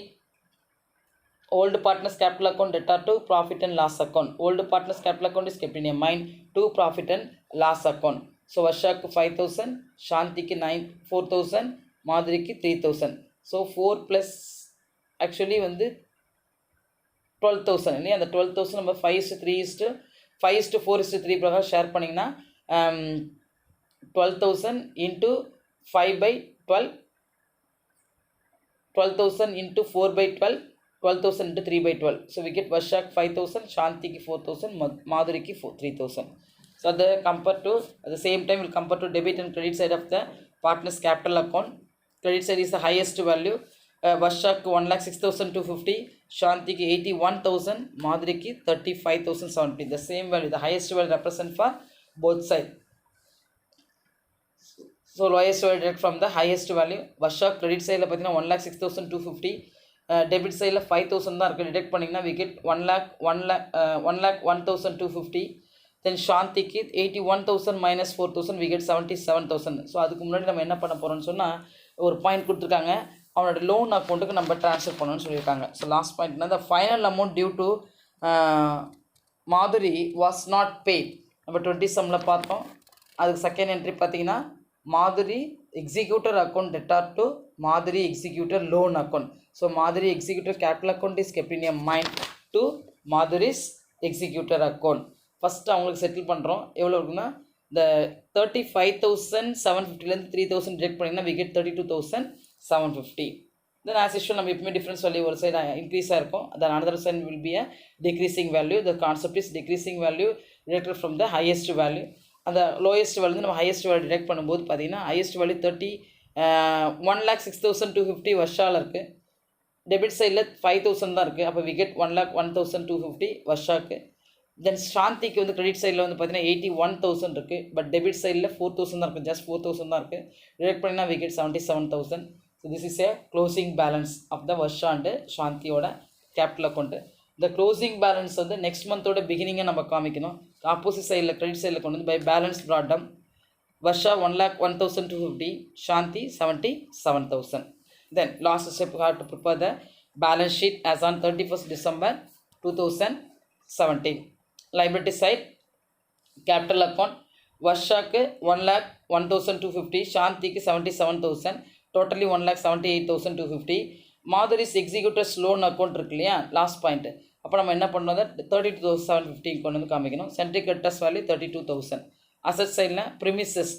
Old partners capital account debtor to profit and loss account. Old partners capital account is kept in a mind to profit and loss account. So Vashak 5,000, Shantiக்கு 4,000, Madhuriki 3,000. So 4 plus actually வந்து 12,000 இல்லையா? அந்த 12,000 நம்ம 5:4:3 பிரகாரம் share பண்ணிங்கன்னா 12,000 into 5/12, 12,000 into 4/12, 12,000 into 3/12. So we get Vashak 5,000, Shantiக்கு 4,000, Madhuriki 3,000. So the compare to at the same time we'll compare to debit and credit side of the partner's capital account. Credit side is the highest value. Vashak 1,06,250, Shantiக்கு 81,000, Madhuriki 35,070. The same value, the highest value represent for both sides. So lowest value direct from the highest value. Vashak credit side பார்த்தீங்கன்னா 1,06,250, debit சைடில் 5,000 தான் இருக்குது. Detect பண்ணிங்கன்னா we get 1,01,250. தென் சாந்திக்கு 81,000 minus 4,000 we get 77,000. So அதுக்கு முன்னாடி நம்ம என்ன பண்ண போகிறோம்னு சொன்னால் ஒரு பாயிண்ட் கொடுத்துருக்காங்க, அவனோட லோன் அக்கௌண்ட்டுக்கு நம்ம ட்ரான்ஸ்ஃபர் பண்ணணும்னு சொல்லியிருக்காங்க. ஸோ லாஸ்ட் பாயிண்ட்னா the final amount due to Madhuri was not paid நம்ம 20 சம்மில் பார்த்தோம். அதுக்கு செகண்ட் என்ட்ரி பார்த்தீங்கன்னா Madhuri executor account debtor to Madhuri executor loan account. So Madhuri executor capital account is kept in a mind to Madhuri's executor account. First அவங்களுக்கு settle பண்ணுறோம். எவ்வளோ இருக்குன்னா இந்த 35,750லேருந்து 3,000 டிடெக்ட் பண்ணிங்கன்னா we get 32,750. Then as usual நம்ம எப்பவுமே டிஃப்ரென்ஸ் வேல்யூ ஒரு சைடு இன்க்ரீஸாக இருக்கும், தென் another side will be a decreasing value. The concept is decreasing value related from the highest value. அந்த லோயஸ்ட் வேல்யூ வந்து நம்ம ஹையஸ்ட் வேல்யூ டிடெக்ட் பண்ணும்போது பார்த்தீங்கன்னா ஹையஸ்ட் வேல்யூ 1,06,250 வருஷாவில் இருக்குது. டெபிட் சைடில் 5,000 தான் இருக்குது. அப்போ we get 1,01,250 வருஷாக்கு. தென் சாந்திக்கு வந்து கிரெடிட் சைடில் வந்து பார்த்தீங்கன்னா 81,000 இருக்குது, பட் டெபிட் சைடில் 4,000 தான் இருக்குது, ஜஸ்ட் 4,000 தான் இருக்குது. டிடெக்ட் பண்ணிங்கன்னா we get 77,000. So this is a closing balance of the Varsha and சாந்தியோட கேபிட்டல் அக்கௌண்ட்டு. இந்த க்ளோசிங் பேலன்ஸ் வந்து நெக்ஸ்ட் மந்தோட பிகினிங்கை நம்ம காமிக்கணும். ஆப்போசிட் சைடில் கிரெடிட் சைடில் கொண்டு வந்து by balance brought down Varsha 1,01,250, Shanti 77,000. Then last step we have to prepare the balance sheet as on 31st December 2017. Liability side capital account Varshakku 1,01,250, Shantiக்கு 77,000, totally 1,78,250. Madhuri's executors loan account இருக்கு இல்லையா லாஸ்ட் பாயிண்ட். அப்போ நம்ம என்ன பண்ணோம், 32,750 கொண்டு வந்து காமிக்கணும். Sundry creditors value 32,000. அசட் சைடில் ப்ரிமிசஸ்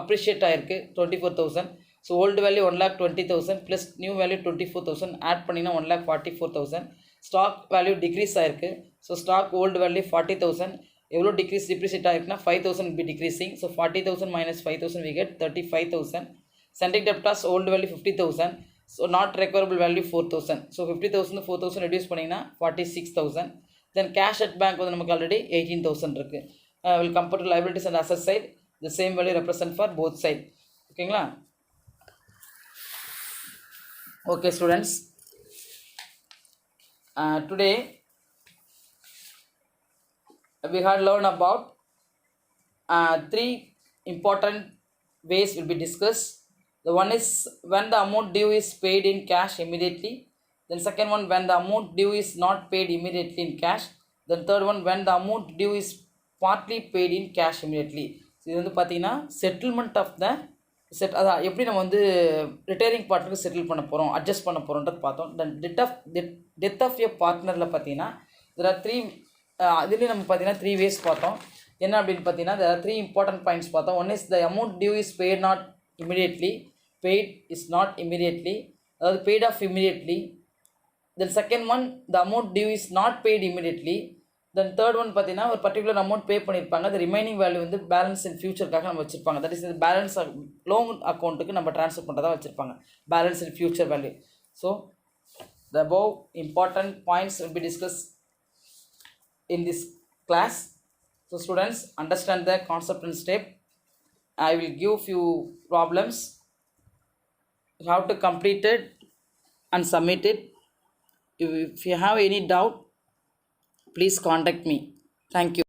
அப்ரிஷியேட் ஆகிருக்கு 24,000. So old value 1,20,000 plus new value 24,000 add பண்ணிங்கன்னா 1,44,000. ஸ்டாக் வேல்யூ டிக்ரீஸ் ஆகிருக்கு. So stock old value 40,000. எவ்வளோ டிப்ரிசியேட் ஆகிருக்குன்னா 5,000 be decreasing. So 40,000 minus 5,000 we get 35,000. Sundry debtors old value 50,000. So not recoverable value 4,000. So 50,000 4,000 reduce பண்ணிங்கன்னா 46,000. தென் cash at bank வந்து நமக்கு already 18,000 இருக்குது. Will compare to liabilities and asset side the same value represent for both side. ஓகேங்களா? Okay students, today we had learned about 3 important ways will be discussed. The one is when the amount due is paid in cash immediately. Then second one, when the amount due is not paid immediately in cash. Then third one, when the amount due is partly paid in cash immediately. So இது வந்து பார்த்தீங்கன்னா settlement of the அதான் எப்படி நம்ம வந்து retiring பார்ட்னருக்கு settle பண்ண போகிறோம், adjust பண்ண போகிறோன்றது பார்த்தோம். தென் டெத் ஆஃப் எ பார்ட்னரில் பார்த்தீங்கன்னா இதில் 3 இதுலேயும் நம்ம பார்த்தீங்கன்னா 3 ways பார்த்தோம். என்ன அப்படின்னு பார்த்தீங்கன்னா there are 3 important points பார்த்தோம். One is the amount due is paid not immediately, paid is not immediately, அதாவது paid off immediately. Then second one, the amount due is not paid immediately. Then third one பார்த்தீங்கன்னா ஒரு particular amount pay பண்ணியிருப்பாங்க, அது remaining value வந்து balance இன் ஃபியூச்சருக்காக நம்ம வச்சிருப்பாங்க. That is balance loan அக்கௌண்ட்டுக்கு நம்ம ட்ரான்ஸ்ஃபர் பண்ணுறதா வச்சிருப்பாங்க, balance in future value. So the above important points will be discussed in this class. So students, understand the concept and step. I will give few problems. You have to complete it and submit it. If you have any doubt, please contact me. Thank you.